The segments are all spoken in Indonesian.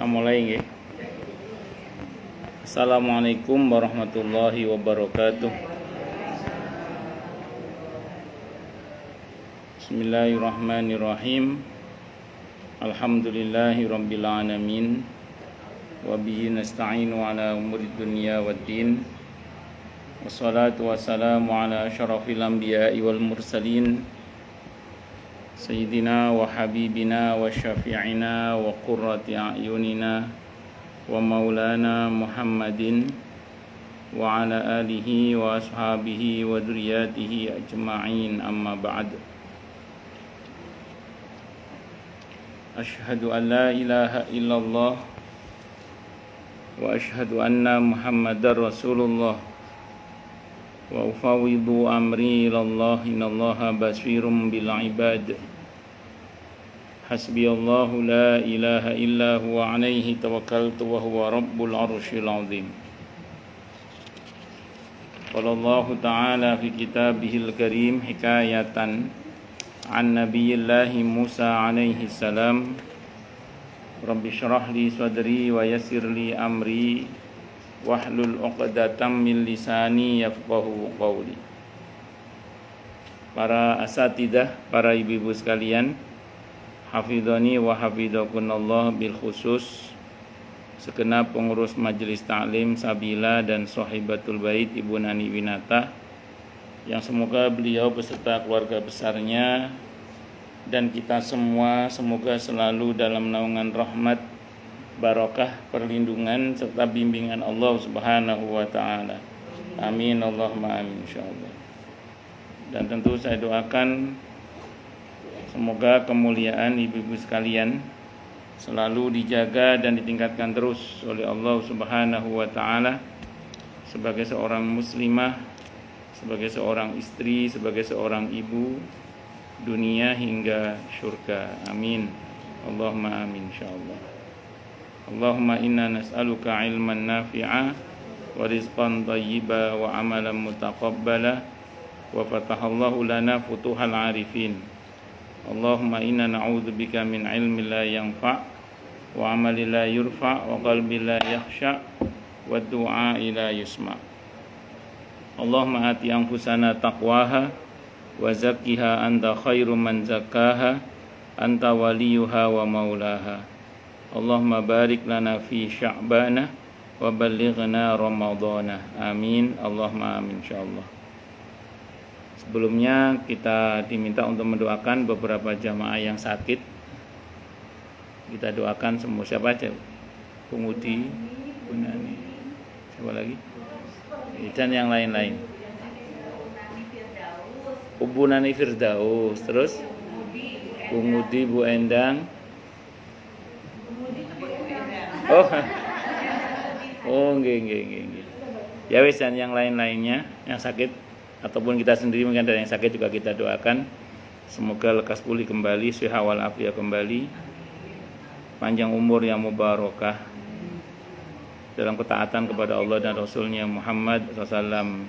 Mulai nggih. Assalamualaikum warahmatullahi wabarakatuh. Bismillahirrahmanirrahim. Alhamdulillahirabbil alamin. Wa bihi nasta'inu ala umurid dunya waddin. Wassalatu wassalamu ala asyrafil anbiya'i wal mursalin. Sayyidina wa habibina wa syafi'ina wa qurrati a'yunina wa maulana Muhammadin wa ala alihi wa ashabihi wa dzurriyyatihi ajma'in, amma ba'd. Asyhadu an la ilaha illallah wa asyhadu anna Muhammadar Rasulullah wa ufawwidu amri ilallah, innallaha basirum bil ibad. Hasbiyallahu la ilaha illa huwa alaihi tawakkaltu wa huwa rabbul arsyil azim. Qala Allah ta'ala fi kitabihil karim hikayatan an nabiyillahi Musa alaihi salam. Rabbi syrah li sadri wa yassir li amri wahlul 'uqdatam min lisani yafqahu qawli. Para asatidah, para ibu-ibu sekalian, hafidhani wa hafidhakunallah, bil khusus segenap pengurus majelis taklim Sabila dan Sohibatul Bait Ibu Nani Winata, yang semoga beliau beserta keluarga besarnya dan kita semua semoga selalu dalam naungan rahmat, barokah, perlindungan serta bimbingan Allah Subhanahu wa taala. Amin Allahumma amin insyaallah. Dan tentu saya doakan semoga kemuliaan ibu-ibu sekalian selalu dijaga dan ditingkatkan terus oleh Allah Subhanahu wa taala sebagai seorang muslimah, sebagai seorang istri, sebagai seorang ibu, dunia hingga surga. Amin Allahumma amin insyaallah. Allahumma inna nas'aluka ilman nafi'a wa rizqan thayyiba wa amalan mutaqabbala wa fatahallahu lana futuhal arifin. Allahumma inna na'udzubika min ilmi la yanfa' wa amali la yurfa' wa qalbi la yakhsha' wa du'a la yusma'. Allahumma ati anfusana taqwaha wa zakkiha anta khairu man zakkaha anta waliyuha wa maulaha. Allahumma barik lana fi sya'bana wa ballighna ramadhana. Amin Allahumma amin insyaallah. Sebelumnya kita diminta untuk mendoakan beberapa jamaah yang sakit. Kita doakan semua. Siapa aja? Pengudi, Bunani, siapa lagi? Dan yang lain-lain. Bu Nani Firdaus, terus Pengudi, Bu Endang. Nggih. Ya wis, dan yang lain-lainnya yang sakit ataupun kita sendiri mungkin ada yang sakit juga kita doakan semoga lekas pulih kembali, sehat wal afiat kembali, panjang umur yang mubarakah dalam ketaatan kepada Allah dan Rasulnya Muhammad SAW.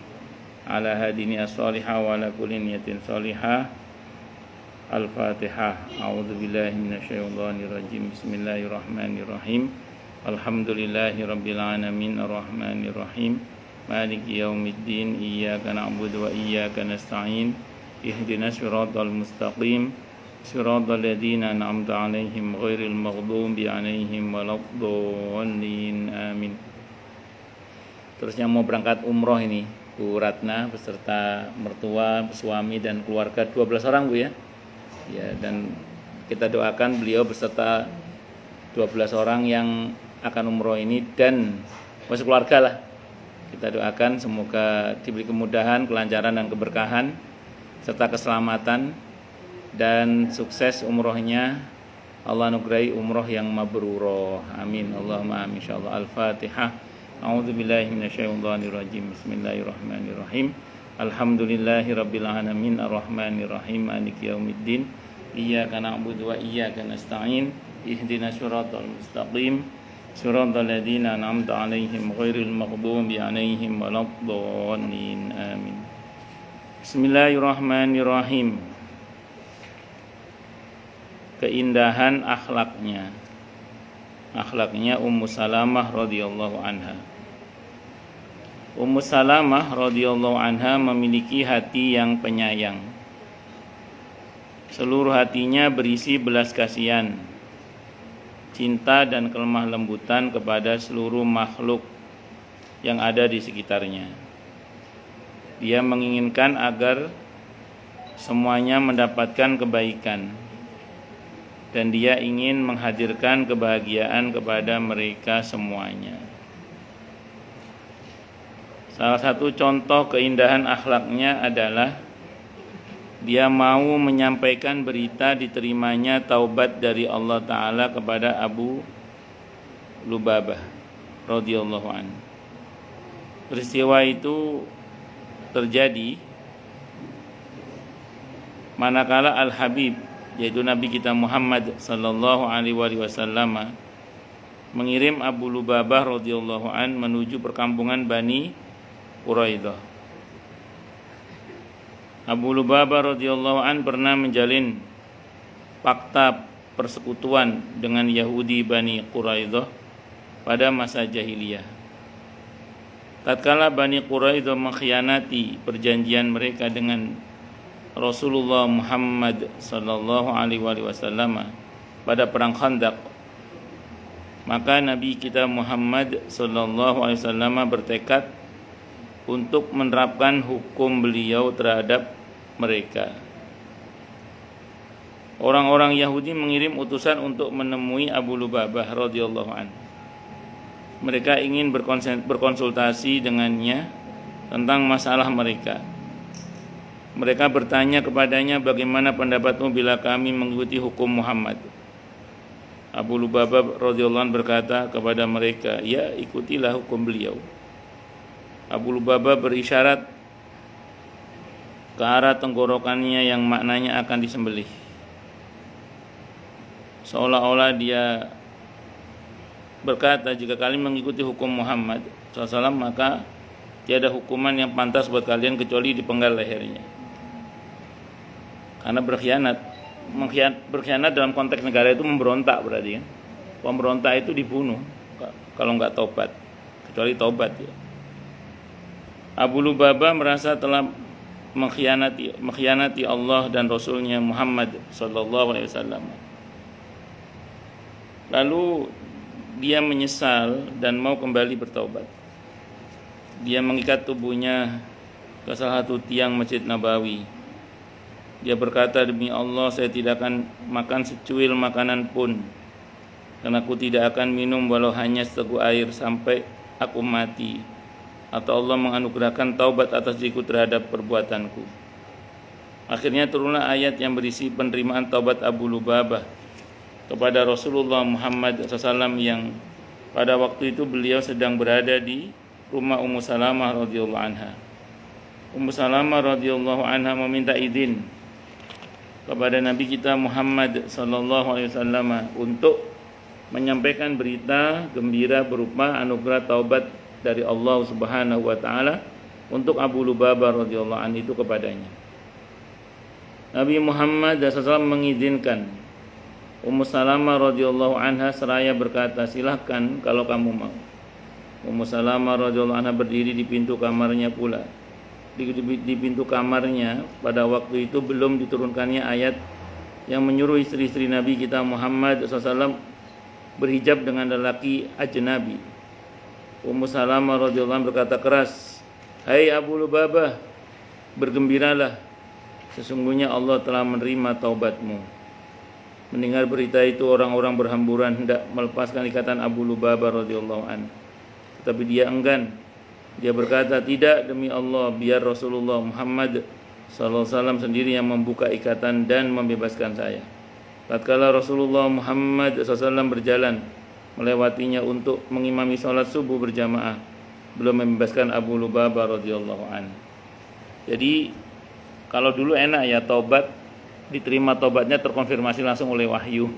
Ala hadini as-salihah wa ala kulli niyatin salihah. Al-Fatihah. A'udzubillahi minasyaitonir rajim. Bismillahirrahmanirrahim. Alhamdulillahirabbil alamin arrahmanir rahim. Maliki yaumiddin, iyyaka na'budu wa iyyaka nasta'in. Ihdinas siratal mustaqim, siratal ladzina an'amta 'alaihim ghairil maghdubi 'alaihim waladdallin. Amin. Terus yang mau berangkat umroh ini, Bu Ratna beserta mertua, suami dan keluarga 12 orang, Bu ya. Ya, dan kita doakan beliau beserta 12 orang yang akan umroh ini dan masuk keluarga lah. Kita doakan semoga diberi kemudahan, kelancaran dan keberkahan serta keselamatan dan sukses umrohnya. Allah anugerahi umroh yang mabrurah. Amin Allahumma amin insyaallah. Al-Fatihah. A'udzubillahi minasyaitonir rajim. Bismillahirrahmanirrahim. Alhamdulillahirabbil alamin arrahmanir rahim maliki yaumiddin. Iyyaka na'budu wa iyyaka nasta'in. Ihdinas siratal mustaqim. Siratal ladzina an'amta 'alaihim ghairil maghdubi 'alaihim waladdallin. Amin. Bismillahirrahmanirrahim. Keindahan akhlaknya. akhlaknya Ummu Salamah radhiyallahu anha. Ummu Salamah radhiyallahu anha memiliki hati yang penyayang. Seluruh hatinya berisi belas kasihan, cinta dan kelemah lembutan kepada seluruh makhluk yang ada di sekitarnya. Dia menginginkan agar semuanya mendapatkan kebaikan, dan dia ingin menghadirkan kebahagiaan kepada mereka semuanya. Salah satu contoh keindahan akhlaknya adalah dia mau menyampaikan berita diterimanya taubat dari Allah Ta'ala kepada Abu Lubabah radhiyallahu anhu. Peristiwa itu terjadi manakala Al-Habib, yaitu Nabi kita Muhammad sallallahu alaihi wasallam, mengirim Abu Lubabah radhiyallahu an menuju perkampungan Bani Quraidah. Abu Lubabah radhiyallahu an pernah menjalin fakta persekutuan dengan Yahudi Bani Quraidah pada masa jahiliyah. Tatkala Bani Quraidah mengkhianati perjanjian mereka dengan Rasulullah Muhammad sallallahu alaihi wasallam pada perang Khandaq, maka Nabi kita Muhammad sallallahu alaihi wasallam bertekad untuk menerapkan hukum beliau terhadap mereka. Orang-orang Yahudi mengirim utusan untuk menemui Abu Lubabah radhiyallahu anhu. Mereka ingin berkonsultasi dengannya tentang masalah mereka. Mereka bertanya kepadanya, bagaimana pendapatmu bila kami mengikuti hukum Muhammad? Abu Lubabah radhiyallahu anhu berkata kepada mereka, ya, ikutilah hukum beliau. Abu Lubabah berisyarat ke arah tenggorokannya yang maknanya akan disembelih, seolah-olah dia berkata, jika kalian mengikuti hukum Muhammad SAW, maka tiada hukuman yang pantas buat kalian kecuali dipenggal lehernya. Karena berkhianat dalam konteks negara itu memberontak, berarti kan. Pemberontak itu dibunuh kalau nggak tobat, kecuali tobat ya. Abu Lubabah merasa telah mengkhianati Allah dan Rasulnya Muhammad SAW. Lalu dia menyesal dan mau kembali bertaubat. Dia mengikat tubuhnya ke salah satu tiang Masjid Nabawi. Dia berkata, demi Allah saya tidak akan makan secuil makanan pun, dan aku tidak akan minum walau hanya seteguk air sampai aku mati, atau Allah menganugerahkan taubat atas diriku terhadap perbuatanku. Akhirnya turunlah ayat yang berisi penerimaan taubat Abu Lubabah kepada Rasulullah Muhammad SAW, yang pada waktu itu beliau sedang berada di rumah Ummu Salamah radhiyallahu anha. Ummu Salamah radhiyallahu anha meminta izin kepada Nabi kita Muhammad SAW untuk menyampaikan berita gembira berupa anugerah taubat dari Allah Subhanahu wa taala untuk Abu Lubabah radhiyallahu anhu itu kepadanya. Nabi Muhammad SAW mengizinkan. Ummu Salamah radhiyallahu anha seraya berkata, silahkan kalau kamu mau. Ummu Salamah radhiyallahu anha berdiri di pintu kamarnya pula. Di pintu kamarnya pada waktu itu belum diturunkannya ayat yang menyuruh istri-istri Nabi kita Muhammad SAW berhijab dengan lelaki ajnabi. Ummu Salamah radhiyallahu anha berkata keras, hai Abu Lubabah, bergembiralah, sesungguhnya Allah telah menerima taubatmu. Mendengar berita itu orang-orang berhamburan hendak melepaskan ikatan Abu Lubabah radhiyallahu anhu, tetapi dia enggan. Dia berkata, tidak, demi Allah, biar Rasulullah Muhammad SAW sendiri yang membuka ikatan dan membebaskan saya. Tatkala Rasulullah Muhammad SAW berjalan melewatinya untuk mengimami sholat subuh berjamaah, belum membebaskan Abu Lubabah radhiyallahu anhu. Jadi kalau dulu enak ya, tobat diterima, tobatnya terkonfirmasi langsung oleh wahyu.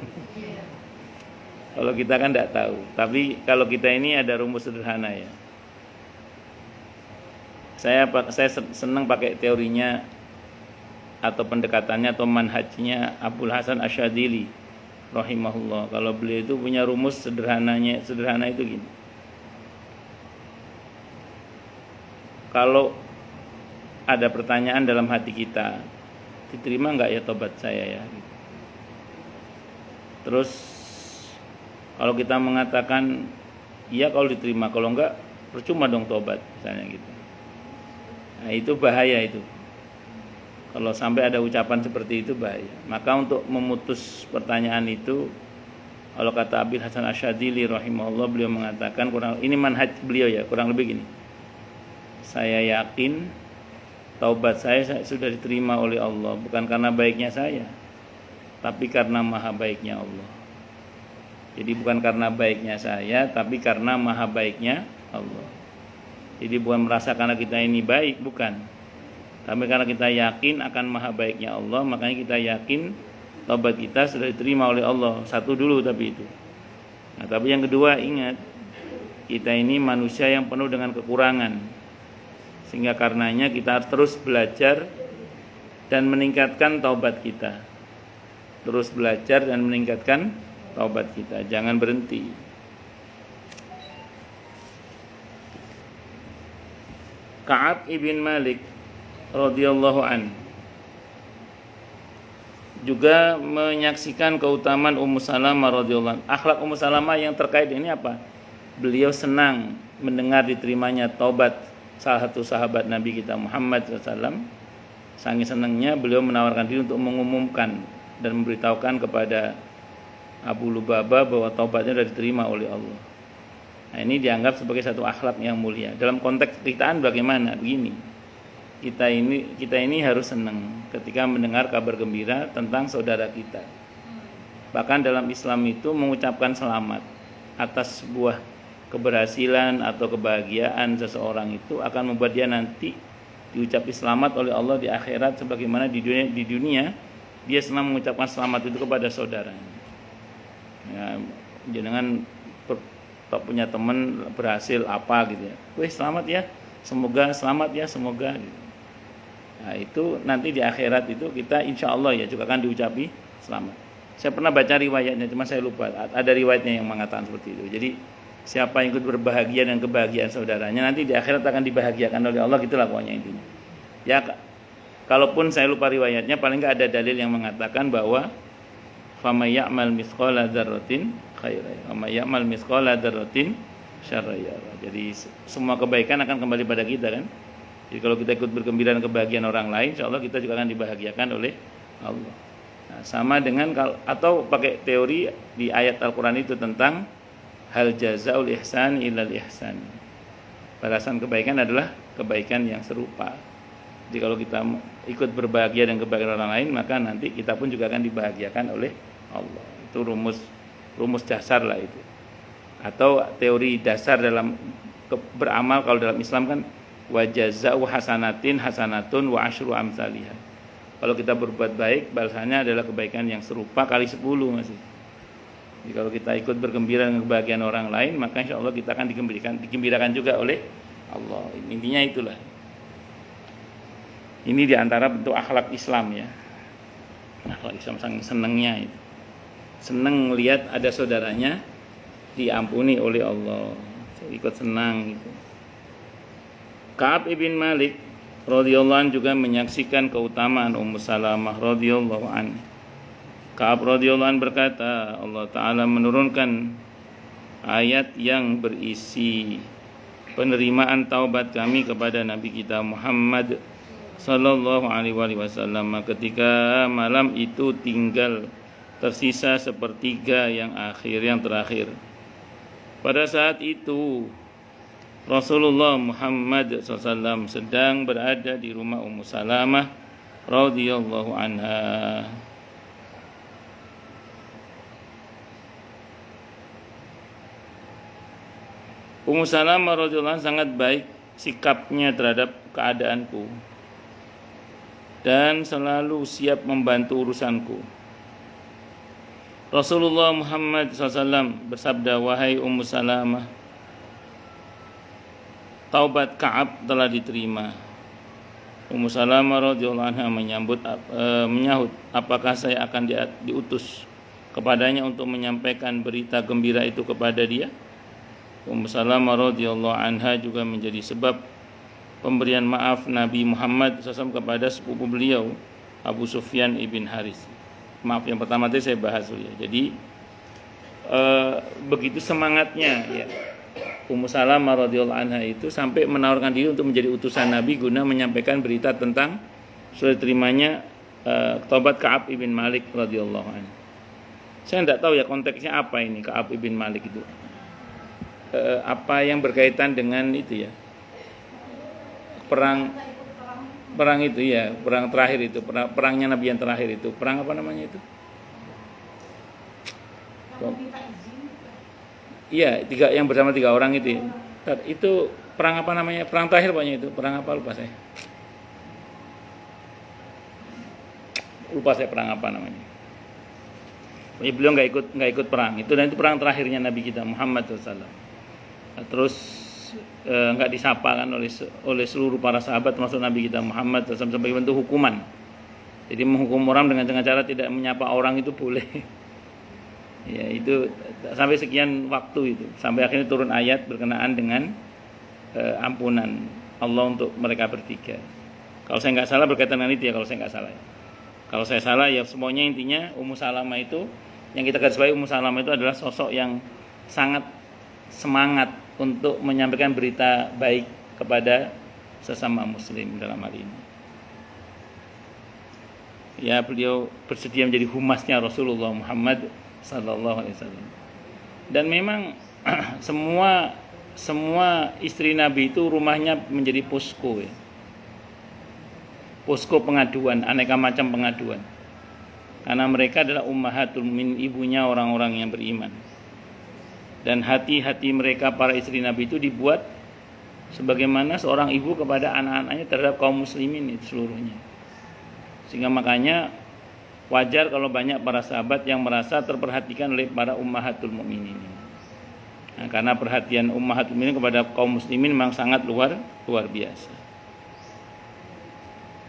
Kalau kita kan tidak tahu. Tapi kalau kita ini ada rumus sederhana ya. Saya senang pakai teorinya atau pendekatannya atau manhajnya Abul Hasan Asyadili rahimahullah. Kalau beliau itu punya rumus sederhana itu gini. Kalau ada pertanyaan dalam hati kita, diterima enggak ya tobat saya ya? Terus kalau kita mengatakan iya kalau diterima, kalau enggak percuma dong tobat misalnya gitu. Nah, itu bahaya itu. Kalau sampai ada ucapan seperti itu bahaya. Maka untuk memutus pertanyaan itu, kalau kata Abil Hasan Asyadzili rahimahullah, beliau mengatakan ini manhaj beliau ya, kurang lebih gini. Saya yakin taubat saya sudah diterima oleh Allah, bukan karena baiknya saya, tapi karena maha baiknya Allah. Jadi bukan karena baiknya saya, tapi karena maha baiknya Allah. Jadi bukan merasa karena kita ini baik, bukan. Tapi karena kita yakin akan maha baiknya Allah, makanya kita yakin taubat kita sudah diterima oleh Allah. Satu dulu tapi itu. Nah, tapi yang kedua ingat, kita ini manusia yang penuh dengan kekurangan. Sehingga karenanya kita harus terus belajar dan meningkatkan taubat kita. Terus belajar dan meningkatkan taubat kita. Jangan berhenti. Ka'ab ibn Malik radhiyallahu an juga menyaksikan keutamaan Ummu Salamah radhiyallahu an. Akhlak Ummu Salamah yang terkait ini apa? Beliau senang mendengar diterimanya taubat salah satu sahabat Nabi kita Muhammad SAW. Saking senangnya beliau menawarkan diri untuk mengumumkan dan memberitahukan kepada Abu Lubabah bahwa taubatnya sudah diterima oleh Allah. Nah, ini dianggap sebagai satu akhlak yang mulia. Dalam konteks keritaan bagaimana? Begini, kita ini harus senang ketika mendengar kabar gembira tentang saudara kita. Bahkan dalam Islam itu mengucapkan selamat atas sebuah keberhasilan atau kebahagiaan seseorang itu akan membuat dia nanti diucapi selamat oleh Allah di akhirat, sebagaimana di dunia dia senang mengucapkan selamat itu kepada saudaranya. Ya, jangan punya teman berhasil apa gitu ya, wih selamat ya, semoga selamat ya, semoga gitu. Nah, itu nanti di akhirat itu kita insya Allah ya juga akan diucapi selamat. Saya pernah baca riwayatnya, cuma saya lupa. Ada riwayatnya yang mengatakan seperti itu. Jadi siapa yang ikut berbahagia dan kebahagiaan saudaranya nanti di akhirat akan dibahagiakan oleh Allah, gitulah pokoknya intinya. Ya, kalaupun saya lupa riwayatnya, paling enggak ada dalil yang mengatakan bahwa famay ya'mal mithqala dzarratin khairan wa may ya'mal mithqala dzarratin syarran yara. Jadi semua kebaikan akan kembali pada kita kan. Jadi kalau kita ikut bergembira dan kebahagiaan orang lain, insyaallah kita juga akan dibahagiakan oleh Allah. Nah, sama dengan atau pakai teori di ayat Al-Qur'an itu tentang hal jazaul ihsan ilal ihsan. Balasan kebaikan adalah kebaikan yang serupa. Jadi kalau kita ikut berbahagia dan kebahagiaan orang lain, maka nanti kita pun juga akan dibahagiakan oleh Allah. Itu rumus dasar lah itu. Atau teori dasar dalam beramal kalau dalam Islam kan wa jazaa'u hasanatin hasanatun wa asyru amsalihha. Kalau kita berbuat baik, balasannya adalah kebaikan yang serupa kali 10 masih. Jadi kalau kita ikut bergembira dengan kebahagiaan orang lain, maka insya Allah kita akan digembirakan juga oleh Allah. Intinya itulah. Ini diantara bentuk akhlak Islam ya. Akhlak Islam sangat senangnya itu. Senang melihat ada saudaranya diampuni oleh Allah. Ikut senang gitu. Ka'ab ibn Malik radhiyallahu anhu juga menyaksikan keutamaan Ummu Salamah radhiyallahu anha. Ka'ab radhiyallahu anhu berkata, Allah Ta'ala menurunkan ayat yang berisi penerimaan taubat kami kepada Nabi kita Muhammad sallallahu alaihi wasallam ketika malam itu tinggal tersisa sepertiga yang terakhir. Pada saat itu Rasulullah Muhammad SAW sedang berada di rumah Ummu Salamah radhiyallahu anha. Ummu Salamah radhiyallahu anha sangat baik sikapnya terhadap keadaanku dan selalu siap membantu urusanku. Rasulullah Muhammad SAW bersabda, wahai Ummu Salamah, taubat Ka'ab telah diterima. Ummu Salamah radhiyallahu anha menyahut, apakah saya akan diutus kepadanya untuk menyampaikan berita gembira itu kepada dia. Ummu Salamah radhiyallahu anha juga menjadi sebab pemberian maaf Nabi Muhammad SAW kepada sepupu beliau Abu Sufyan ibn Haris. Maaf yang pertama tadi saya bahas dulu ya. Jadi begitu semangatnya ya Ummu Salamah radhiyallahu anha itu sampai menawarkan diri untuk menjadi utusan Nabi guna menyampaikan berita tentang sudah terimanya taubat Ka'ab ibn Malik radhiyallahu anhu. Saya tidak tahu ya konteksnya apa ini Ka'ab ibn Malik itu. Apa yang berkaitan dengan itu ya? Perang itu ya, perang terakhir itu, perangnya Nabi yang terakhir itu. Perang apa namanya itu? Iya, yang bersama 3 orang itu. Itu perang apa namanya? Perang terakhir pokoknya itu. Perang apa lupa saya. Lupa saya perang apa namanya. Beliau nggak ikut perang itu, dan itu perang terakhirnya Nabi kita Muhammad SAW. Terus nggak disapa kan oleh seluruh para sahabat termasuk Nabi kita Muhammad SAW sebagai bentuk hukuman. Jadi menghukum orang dengan cara tidak menyapa orang itu boleh. Ya itu sampai sekian waktu itu, sampai akhirnya turun ayat berkenaan dengan ampunan Allah untuk mereka bertiga. Kalau saya nggak salah berkaitan dengan itu ya, kalau saya nggak salah. Kalau saya salah ya semuanya intinya Ummu Salamah itu, yang kita garis bawahi Ummu Salamah itu adalah sosok yang sangat semangat untuk menyampaikan berita baik kepada sesama muslim dalam hal ini. Ya beliau bersedia menjadi humasnya Rasulullah Muhammad sallallahu alaihi wasallam. Dan memang semua istri Nabi itu rumahnya menjadi posko ya. Posko pengaduan, aneka macam pengaduan. Karena mereka adalah ummahatul mukminin, ibunya orang-orang yang beriman. Dan hati-hati mereka para istri Nabi itu dibuat sebagaimana seorang ibu kepada anak-anaknya terhadap kaum muslimin itu seluruhnya. Sehingga makanya wajar kalau banyak para sahabat yang merasa terperhatikan oleh para ummahatul mukminin. Nah, karena perhatian ummahatul mukminin kepada kaum muslimin memang sangat luar biasa.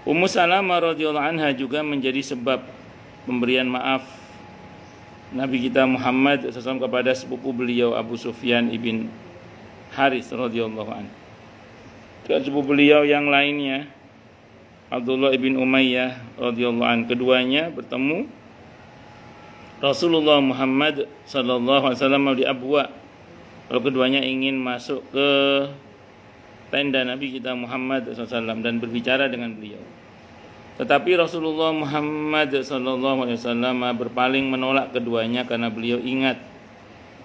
Ummu Salamah radhiyallahu anha juga menjadi sebab pemberian maaf Nabi kita Muhammad SAW kepada sepupu beliau Abu Sufyan ibn Haris radhiyallahu anhu. Dan sepupu beliau yang lainnya Abdullah ibn Umayyah radhiyallahu anhu, keduanya bertemu Rasulullah Muhammad sallallahu alaihi wasallam di Abwa. Kalau keduanya ingin masuk ke tenda Nabi kita Muhammad SAW dan berbicara dengan beliau. Tetapi Rasulullah Muhammad SAW berpaling menolak keduanya karena beliau ingat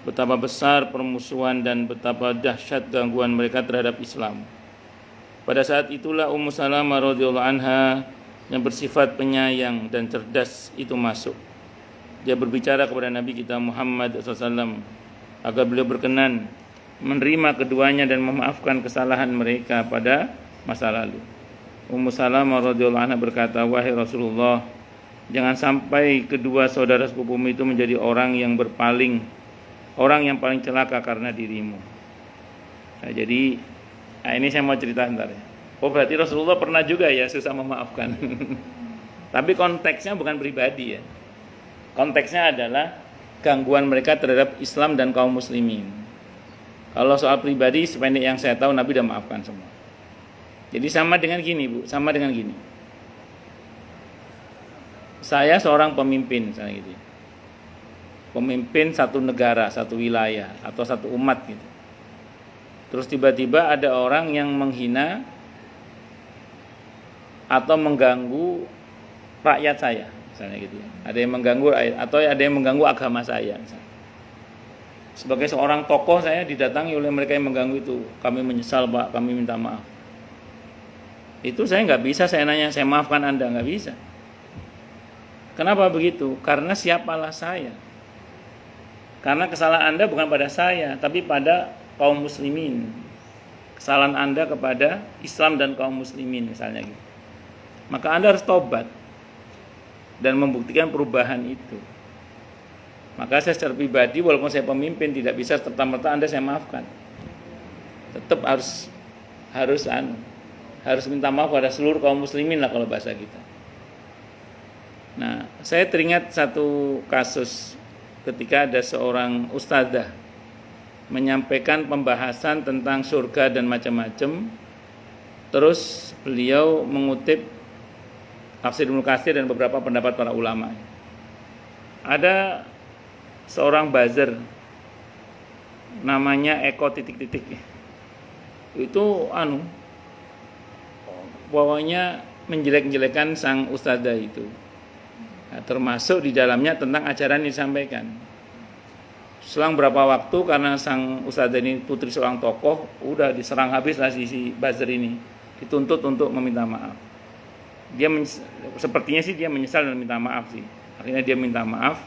betapa besar permusuhan dan betapa dahsyat gangguan mereka terhadap Islam. Pada saat itulah Ummu Salamah radhiyallahu anha yang bersifat penyayang dan cerdas itu masuk. Dia berbicara kepada Nabi kita Muhammad SAW agar beliau berkenan menerima keduanya dan memaafkan kesalahan mereka pada masa lalu. Ummu Salamah radhiyallahu anha berkata, "Wahai Rasulullah, jangan sampai kedua saudara sepupumu itu menjadi orang yang berpaling, orang yang paling celaka karena dirimu." Nah, jadi ini saya mau cerita bentar ya. Oh berarti Rasulullah pernah juga ya susah memaafkan. Tapi konteksnya bukan pribadi ya. Konteksnya adalah gangguan mereka terhadap Islam dan kaum muslimin. Kalau soal pribadi sependek yang saya tahu Nabi sudah maafkan semua. Jadi sama dengan gini Bu, sama dengan gini. Saya seorang pemimpin misalnya gitu. Pemimpin satu negara, satu wilayah atau satu umat gitu. Terus tiba-tiba ada orang yang menghina atau mengganggu rakyat saya misalnya gitu. Ada yang mengganggu atau ada yang mengganggu agama saya misalnya. Sebagai seorang tokoh saya didatangi oleh mereka yang mengganggu itu. Kami menyesal Pak, kami minta maaf. Itu saya nggak bisa, saya nanya, saya maafkan Anda, nggak bisa. Kenapa begitu? Karena siapalah saya. Karena kesalahan Anda bukan pada saya, tapi pada kaum muslimin. Kesalahan Anda kepada Islam dan kaum muslimin misalnya gitu. Maka Anda harus tobat dan membuktikan perubahan itu. Maka saya secara pribadi walaupun saya pemimpin tidak bisa serta-merta Anda saya maafkan. Tetap harus minta maaf pada seluruh kaum muslimin lah kalau bahasa kita. Nah, saya teringat satu kasus ketika ada seorang ustadzah menyampaikan pembahasan tentang surga dan macam-macam. Terus beliau mengutip tafsir Ibnu Katsir dan beberapa pendapat para ulama. Ada seorang buzzer namanya Eko titik-titik. Itu pokoknya menjelek-jelekan sang ustadzah itu. Nah, termasuk di dalamnya tentang ajaran yang disampaikan. Selang berapa waktu karena sang ustadzah ini putri seorang tokoh, udah diserang habis lah si buzzer ini, dituntut untuk meminta maaf. Dia sepertinya sih dia menyesal dan minta maaf sih. Akhirnya dia minta maaf.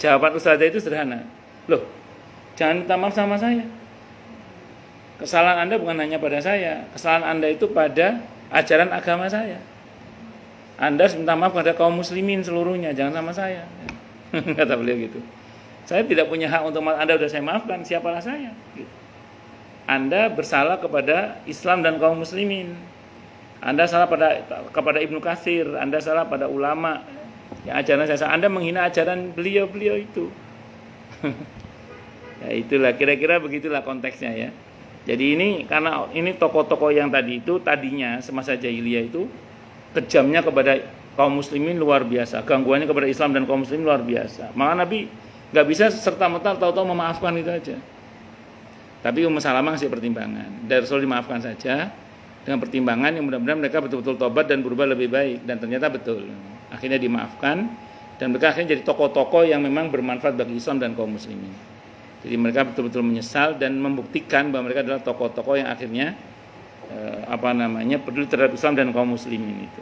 Jawaban ustadzah itu sederhana. Loh, jangan minta maaf sama saya. Kesalahan Anda bukan hanya pada saya, kesalahan Anda itu pada ajaran agama saya. Anda harus minta maaf pada kaum muslimin seluruhnya, jangan sama saya. Kata beliau gitu. Saya tidak punya hak untuk Anda, sudah saya maafkan, siapalah saya. Gitu. Anda bersalah kepada Islam dan kaum muslimin. Anda salah kepada Ibnu Katsir, Anda salah pada ulama yang ajaran saya. Anda menghina ajaran beliau itu. Ya itulah, kira-kira begitulah konteksnya ya. Jadi karena ini tokoh-tokoh yang tadi itu tadinya semasa jahiliyah itu kejamnya kepada kaum muslimin luar biasa, gangguannya kepada Islam dan kaum muslimin luar biasa. Maka Nabi nggak bisa serta-merta tahu-tahu memaafkan itu aja. Tapi Ummu Salamah ngasih pertimbangan. Dari Rasul dimaafkan saja dengan pertimbangan yang mudah-mudahan mereka betul-betul tobat dan berubah lebih baik, dan ternyata betul. Akhirnya dimaafkan dan mereka akhirnya jadi tokoh-tokoh yang memang bermanfaat bagi Islam dan kaum muslimin. Jadi mereka betul-betul menyesal dan membuktikan bahwa mereka adalah tokoh-tokoh yang akhirnya peduli terhadap Islam dan kaum muslimin itu.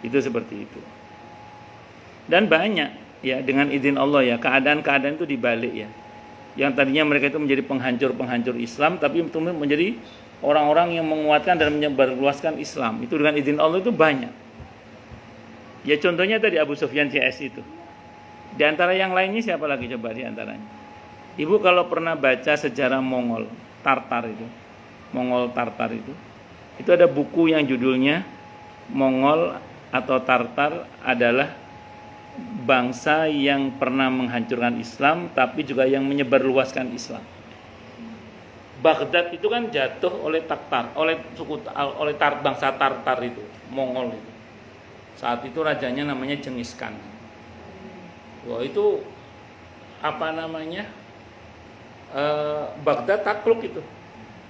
Itu seperti itu. Dan banyak ya dengan izin Allah ya, keadaan-keadaan itu dibalik ya. Yang tadinya mereka itu menjadi penghancur Islam, tapi menjadi orang-orang yang menguatkan dan menyebarluaskan Islam. Itu dengan izin Allah itu banyak. Ya contohnya tadi Abu Sufyan CS itu. Di antara yang lainnya siapa lagi coba di antaranya? Ibu kalau pernah baca sejarah Mongol Tartar itu ada buku yang judulnya Mongol atau Tartar adalah bangsa yang pernah menghancurkan Islam tapi juga yang menyebarluaskan Islam. Baghdad itu kan jatuh oleh Tartar, oleh bangsa Tartar itu, Mongol itu. Saat itu rajanya namanya Genghis Khan. Wah, itu Baghdad takluk itu.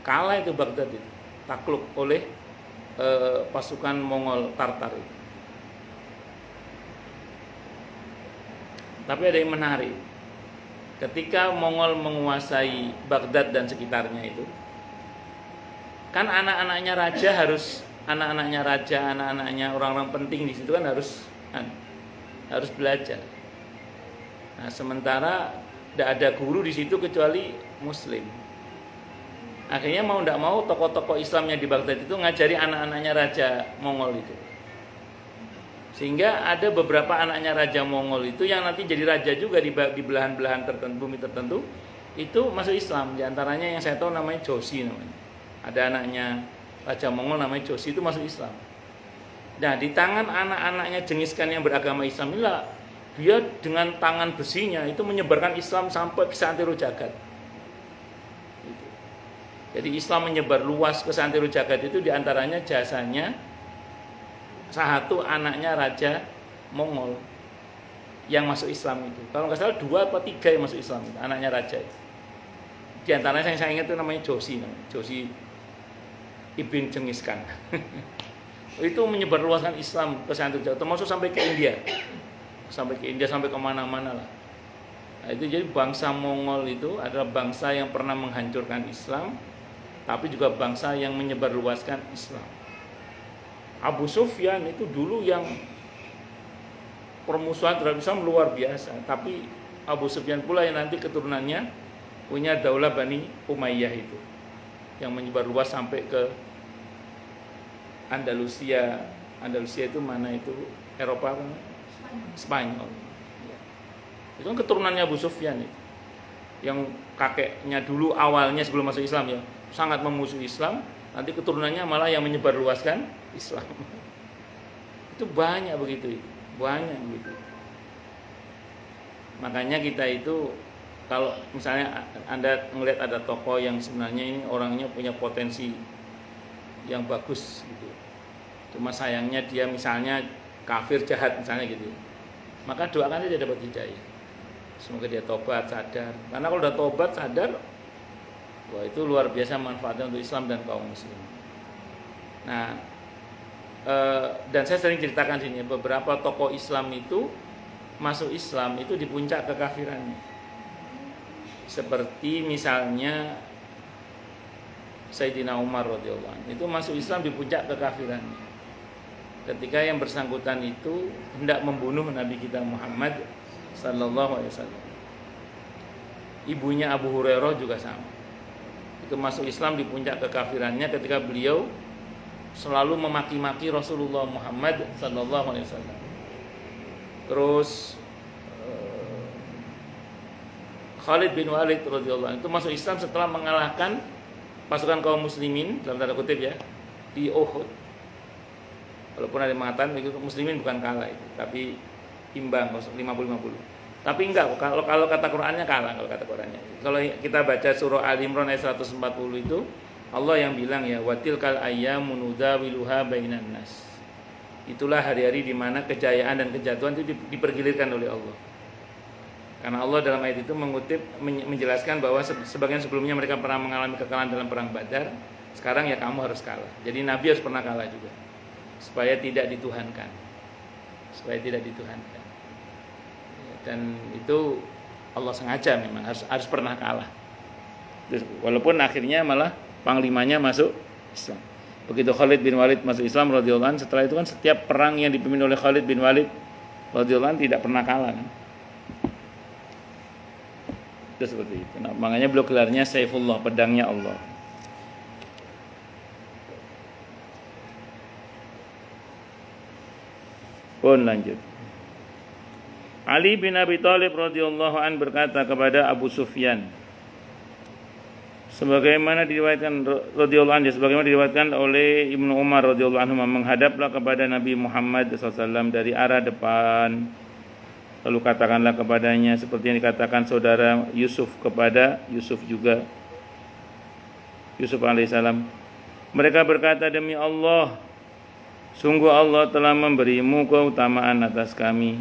Kalah itu Baghdad itu. Takluk oleh pasukan Mongol Tartar itu. Tapi ada yang menarik. Ketika Mongol menguasai Baghdad dan sekitarnya itu, kan anak-anaknya orang-orang penting di situ kan harus belajar. Nah, sementara tidak ada guru di situ kecuali Muslim. Akhirnya mau tidak mau tokoh-tokoh Islamnya di Baghdad itu ngajari anak-anaknya Raja Mongol itu. Sehingga ada beberapa anaknya Raja Mongol itu yang nanti jadi raja juga di belahan-belahan tertentu, bumi tertentu, itu masuk Islam. Di antaranya yang saya tahu namanya Joshi namanya. Ada anaknya Raja Mongol namanya Joshi itu masuk Islam. Nah, di tangan anak-anaknya Genghis Khan yang beragama Islam inilah dia dengan tangan besinya itu menyebarkan Islam sampai ke seantero jagat. Jadi Islam menyebar luas ke seantero jagat itu diantaranya jasanya satu anaknya Raja Mongol yang masuk Islam itu. Kalau nggak salah 2 atau 3 yang masuk Islam itu, anaknya Raja itu. Di antaranya yang saya ingat itu namanya Joshi Ibn Genghis Khan. Itu menyebarluaskan Islam ke seantero jagat, termasuk sampai ke India. Sampai kemana-mana lah. Nah, itu jadi bangsa Mongol itu adalah bangsa yang pernah menghancurkan Islam, tapi juga bangsa yang menyebarluaskan Islam. Abu Sufyan itu dulu yang permusuhan terhadap Islam luar biasa, tapi Abu Sufyan pula yang nanti keturunannya punya daulah Bani Umayyah itu, yang menyebarluas sampai ke Andalusia. Andalusia itu mana itu? Eropa kan? Spanyol. Itu kan keturunannya Abu Sufyan itu. Yang kakeknya dulu awalnya sebelum masuk Islam ya sangat memusuhi Islam, nanti keturunannya malah yang menyebarluaskan Islam. Itu banyak begitu. Banyak begitu. Makanya kita itu kalau misalnya Anda melihat ada tokoh yang sebenarnya ini orangnya punya potensi yang bagus gitu, cuma sayangnya dia misalnya kafir jahat misalnya gitu, maka doakan dia dapat hidayah, semoga dia tobat sadar. Karena kalau udah tobat sadar, wah itu luar biasa manfaatnya untuk Islam dan kaum muslim. Nah, dan saya sering ceritakan sini, beberapa tokoh Islam itu masuk Islam itu di puncak kekafirannya. Seperti misalnya Sayyidina Umar radhiyallahu anhu itu masuk Islam di puncak kekafirannya. Ketika yang bersangkutan itu hendak membunuh Nabi kita Muhammad sallallahu alaihi wasallam. Ibunya Abu Hurairah juga sama. Itu masuk Islam di puncak kekafirannya ketika beliau selalu memaki-maki Rasulullah Muhammad sallallahu alaihi wasallam. Terus Khalid bin Walid radhiyallahu anhu itu masuk Islam setelah mengalahkan pasukan kaum muslimin dalam tanda kutip ya di Uhud. Walaupun ada yang mengatakan muslimin bukan kalah itu, tapi imbang 50-50. Tapi enggak, kalau kata Qur'annya kalah kalau kata Qur'annya. Kalau kita baca surah Al-Imran ayat 140 itu Allah yang bilang ya watilkal ayyamu nudawiluha bainan nas. Itulah hari-hari di mana kejayaan dan kejatuhan itu dipergilirkan oleh Allah. Karena Allah dalam ayat itu mengutip menjelaskan bahwa sebagian sebelumnya mereka pernah mengalami kekalahan dalam perang Badar, sekarang ya kamu harus kalah. Jadi Nabi harus pernah kalah juga supaya tidak dituhankan. Dan itu Allah sengaja memang harus pernah kalah. Walaupun akhirnya malah panglimanya masuk Islam. Begitu Khalid bin Walid masuk Islam radhiyallahu anhu, setelah itu kan setiap perang yang dipimpin oleh Khalid bin Walid radhiyallahu anhu tidak pernah kalah kan. Itu seperti itu. Nah, makanya beliau gelarnya Saifullah, pedangnya Allah. Pun lanjut. Ali bin Abi Thalib radhiyallahu an berkata kepada Abu Sufyan, sebagaimana diriwayatkan oleh Ibnu Umar radhiyallahu anhu, menghadaplah kepada Nabi Muhammad SAW dari arah depan. Lalu katakanlah kepadanya seperti yang dikatakan saudara Yusuf kepada Yusuf juga, Yusuf alaihissalam. Mereka berkata, demi Allah, sungguh Allah telah memberimu keutamaan atas kami,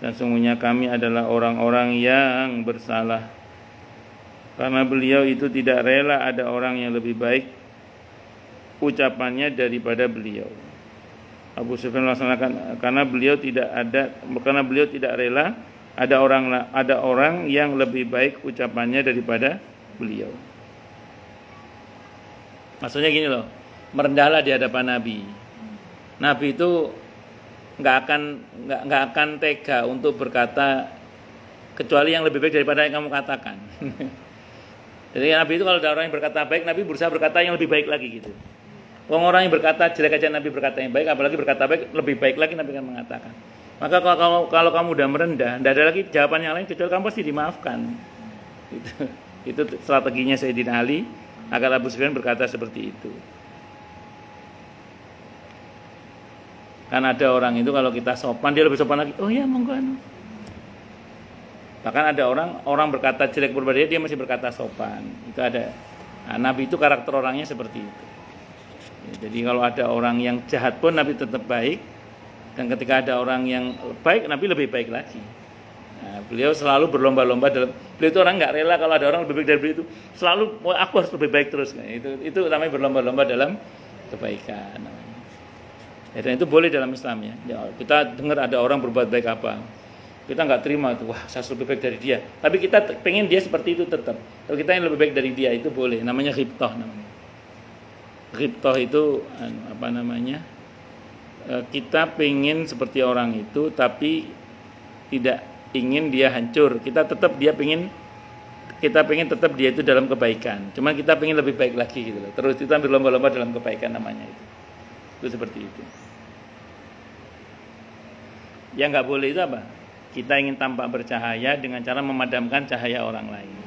dan sungguhnya kami adalah orang-orang yang bersalah. Karena beliau itu tidak rela ada orang yang lebih baik ucapannya daripada beliau. Abu Sufyan melaksanakan karena beliau tidak rela ada orang yang lebih baik ucapannya daripada beliau. Maksudnya gini loh, merendahlah di hadapan Nabi. Nabi itu nggak akan tega untuk berkata kecuali yang lebih baik daripada yang kamu katakan. Jadi Nabi itu kalau ada orang yang berkata baik, Nabi berusaha berkata yang lebih baik lagi gitu. Orang yang berkata jelek aja Nabi berkata yang baik, apalagi berkata baik lebih baik lagi Nabi akan mengatakan. Maka kalau kamu udah merendah, tidak ada lagi jawaban yang lain kecuali kamu pasti dimaafkan. Itu strateginya Sayyidina Ali agar Abu Sufyan berkata seperti itu. Kan ada orang itu kalau kita sopan dia lebih sopan lagi. Oh ya monggo. Bahkan ada orang berkata jelek berbeda dia masih berkata sopan. Itu ada. Nah, Nabi itu karakter orangnya seperti itu. Jadi kalau ada orang yang jahat pun Nabi tetap baik, dan ketika ada orang yang baik Nabi lebih baik lagi. Nah, beliau selalu berlomba-lomba dalam. Beliau itu orang nggak rela kalau ada orang lebih baik dari beliau itu. Selalu aku harus lebih baik terus. Nah, itu namanya berlomba-lomba dalam kebaikan. Ya, dan itu boleh dalam Islam ya. Kita dengar ada orang berbuat baik apa, kita nggak terima itu. Wah saya lebih baik dari dia. Tapi kita pengen dia seperti itu tetap. Kalau kita yang lebih baik dari dia itu boleh. Namanya ghibtah namanya. Ghibtah itu kita pengen seperti orang itu tapi tidak ingin dia hancur. Kita pengen tetap dia itu dalam kebaikan. Cuman kita pengen lebih baik lagi gitu loh. Terus kita berlomba-lomba dalam kebaikan namanya itu. Itu seperti itu. Yang nggak boleh itu apa? Kita ingin tampak bercahaya dengan cara memadamkan cahaya orang lain.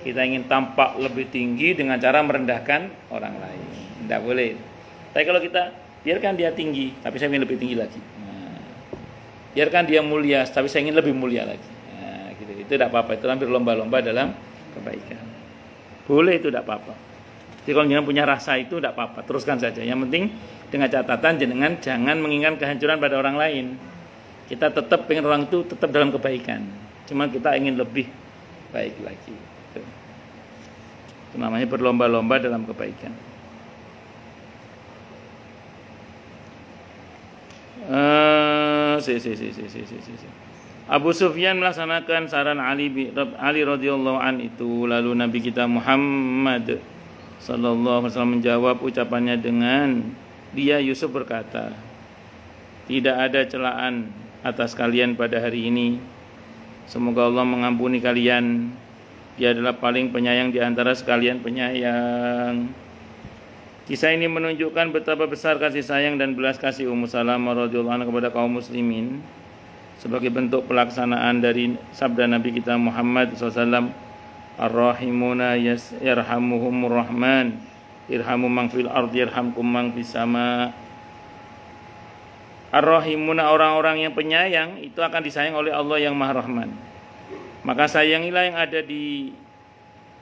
Kita ingin tampak lebih tinggi dengan cara merendahkan orang lain. Tidak boleh. Tapi kalau kita biarkan dia tinggi, tapi saya ingin lebih tinggi lagi. Biarkan dia mulia, tapi saya ingin lebih mulia lagi. Nah, gitu. Itu tidak apa-apa. Itu hampir lomba-lomba dalam kebaikan. Boleh, itu tidak apa-apa. Jadi kalau jangan punya rasa itu tidak apa-apa. Teruskan saja. Yang penting dengan catatan jenengan jangan menginginkan kehancuran pada orang lain. Kita tetap pengen orang itu tetap dalam kebaikan. Cuma kita ingin lebih baik lagi. Itu namanya berlomba-lomba dalam kebaikan. Abu Sufyan melaksanakan saran Ali radhiyallahu an itu. Lalu Nabi kita Muhammad sallallahu alaihi wasallam menjawab ucapannya dengan, dia Yusuf berkata, tidak ada celaan atas kalian pada hari ini. Semoga Allah mengampuni kalian. Dia adalah paling penyayang di antara sekalian penyayang. Kisah ini menunjukkan betapa besar kasih sayang dan belas kasih Ummu Salamah radhiyallahu anha kepada kaum muslimin sebagai bentuk pelaksanaan dari sabda Nabi kita Muhammad SAW, Ar-Rahimuna yarhamuhumur Rahman, irhamu man fil ardi yarhamkum man fis sama. Ar-Rahimuna, orang-orang yang penyayang itu akan disayang oleh Allah yang Maha Rahman. Maka sayangilah yang ada di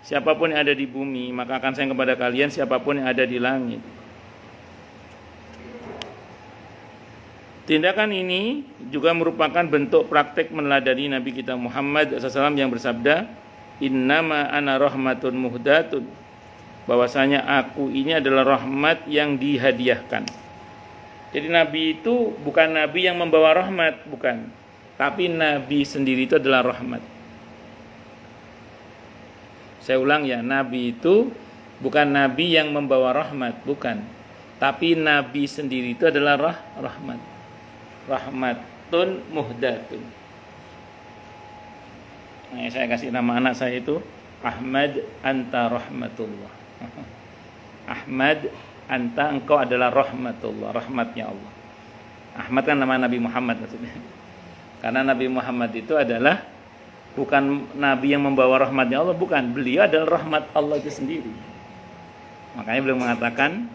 siapapun yang ada di bumi, maka akan sayang kepada kalian siapapun yang ada di langit. Tindakan ini juga merupakan bentuk praktek meneladani Nabi kita Muhammad SAW yang bersabda, innama ana rahmatun muhdatun, bahwasanya aku ini adalah rahmat yang dihadiahkan. Jadi Nabi itu bukan Nabi yang membawa rahmat, bukan. Tapi Nabi sendiri itu adalah rahmat. Saya ulang ya, Nabi itu bukan Nabi yang membawa rahmat, bukan. Tapi Nabi sendiri itu adalah rahmat. Rahmatun muhdatun. Nah, saya kasih nama anak saya itu Ahmad anta rahmatullah. Ahmad anta, engkau adalah rahmatullah, rahmatnya Allah. Ahmad kan nama Nabi Muhammad maksudnya. Karena Nabi Muhammad itu adalah bukan Nabi yang membawa rahmatnya Allah, bukan. Beliau adalah rahmat Allah itu sendiri. Makanya beliau mengatakan,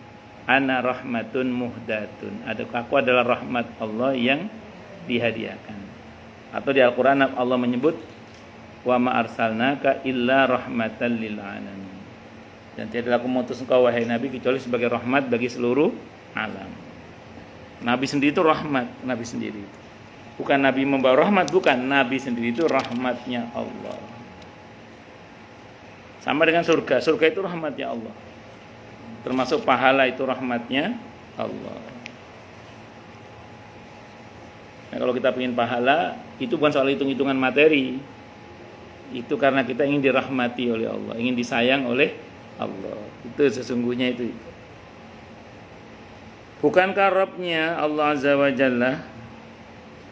ana rahmatun muhdatun. Aku adalah rahmat Allah yang dihadiahkan. Atau di Al-Quran Allah menyebut, wa ma arsalnaka illa rahmatan lil alamin. Dan tidaklah aku mengutus engkau wahai Nabi kecuali sebagai rahmat bagi seluruh alam. Nabi sendiri itu rahmat, Nabi sendiri itu. Bukan Nabi membawa rahmat, bukan. Nabi sendiri itu rahmatnya Allah. Sama dengan surga. Surga itu rahmatnya Allah. Termasuk pahala itu rahmatnya Allah. Nah, kalau kita ingin pahala, itu bukan soal hitung-hitungan materi. Itu karena kita ingin dirahmati oleh Allah, ingin disayang oleh Allah. Itu sesungguhnya itu. Bukankah Rabbnya Allah Azza wa Jalla,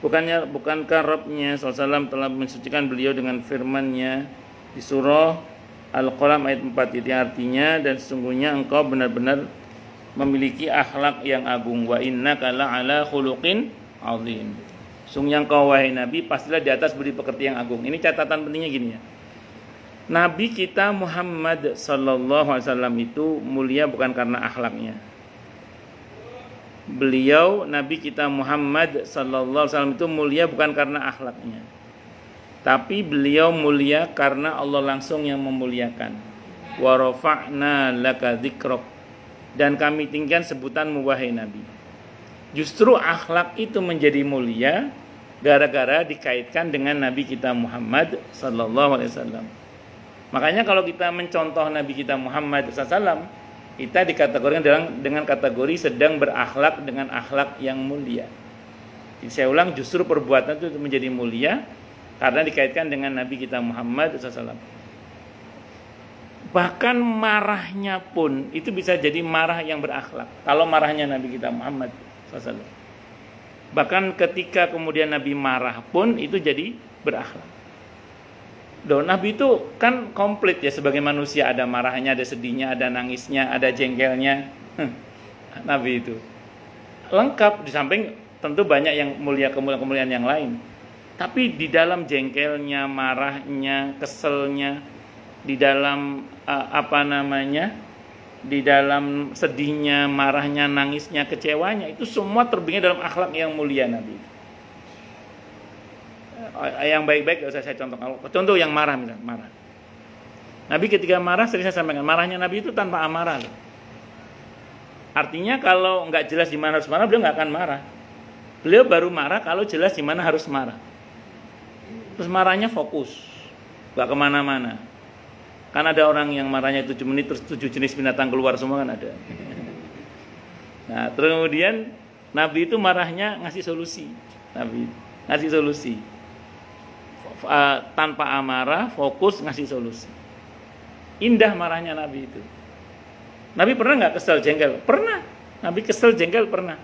Bukankah Rabbnya SAW telah mensucikan beliau dengan firman-Nya di surah Al-Qalam ayat 4, itu artinya, dan sesungguhnya engkau benar-benar memiliki akhlak yang agung, wa innaka la'ala khuluqin azim. Sungguhnya engkau wahai Nabi pastilah di atas budi pekerti yang agung. Ini catatan pentingnya gini ya. Nabi kita Muhammad sallallahu alaihi wasallam itu mulia bukan karena akhlaknya. Beliau Nabi kita Muhammad sallallahu alaihi wasallam itu mulia bukan karena akhlaknya. Tapi beliau mulia karena Allah langsung yang memuliakan. Wa rafa'na laka dzikrak, dan kami tinggikan sebutanmu wahai Nabi. Justru akhlak itu menjadi mulia gara-gara dikaitkan dengan Nabi kita Muhammad sallallahu alaihi wasallam. Makanya kalau kita mencontoh Nabi kita Muhammad sallallahu alaihi wasallam, kita dikategorikan dengan kategori sedang berakhlak dengan akhlak yang mulia. Jadi saya ulang, justru perbuatan itu menjadi mulia karena dikaitkan dengan Nabi kita Muhammad SAW. Bahkan marahnya pun itu bisa jadi marah yang berakhlak. Kalau marahnya Nabi kita Muhammad SAW. Bahkan ketika kemudian Nabi marah pun itu jadi berakhlak. Nabi itu kan komplit ya sebagai manusia, ada marahnya, ada sedihnya, ada nangisnya, ada jengkelnya. Nabi itu lengkap, di samping tentu banyak yang mulia, kemuliaan yang lain. Tapi di dalam jengkelnya, marahnya, keselnya, di dalam di dalam sedihnya, marahnya, nangisnya, kecewanya, itu semua terbingkai dalam akhlak yang mulia Nabi. Yang baik-baik gak usah saya contoh. Kalau contoh yang marah misalnya, marah. Nabi ketika marah sering saya sampaikan, marahnya Nabi itu tanpa amarah loh. Artinya kalau nggak jelas di mana harus marah, beliau nggak akan marah. Beliau baru marah kalau jelas di mana harus marah. Terus marahnya fokus, nggak kemana-mana. Kan ada orang yang marahnya 7 menit terus 7 jenis binatang keluar semua kan ada. Nah, terus kemudian Nabi itu marahnya ngasih solusi. Nabi ngasih solusi. Tanpa amarah, fokus ngasih solusi. Indah marahnya Nabi itu. Nabi pernah nggak kesel jengkel? Pernah. Nabi kesel jengkel pernah.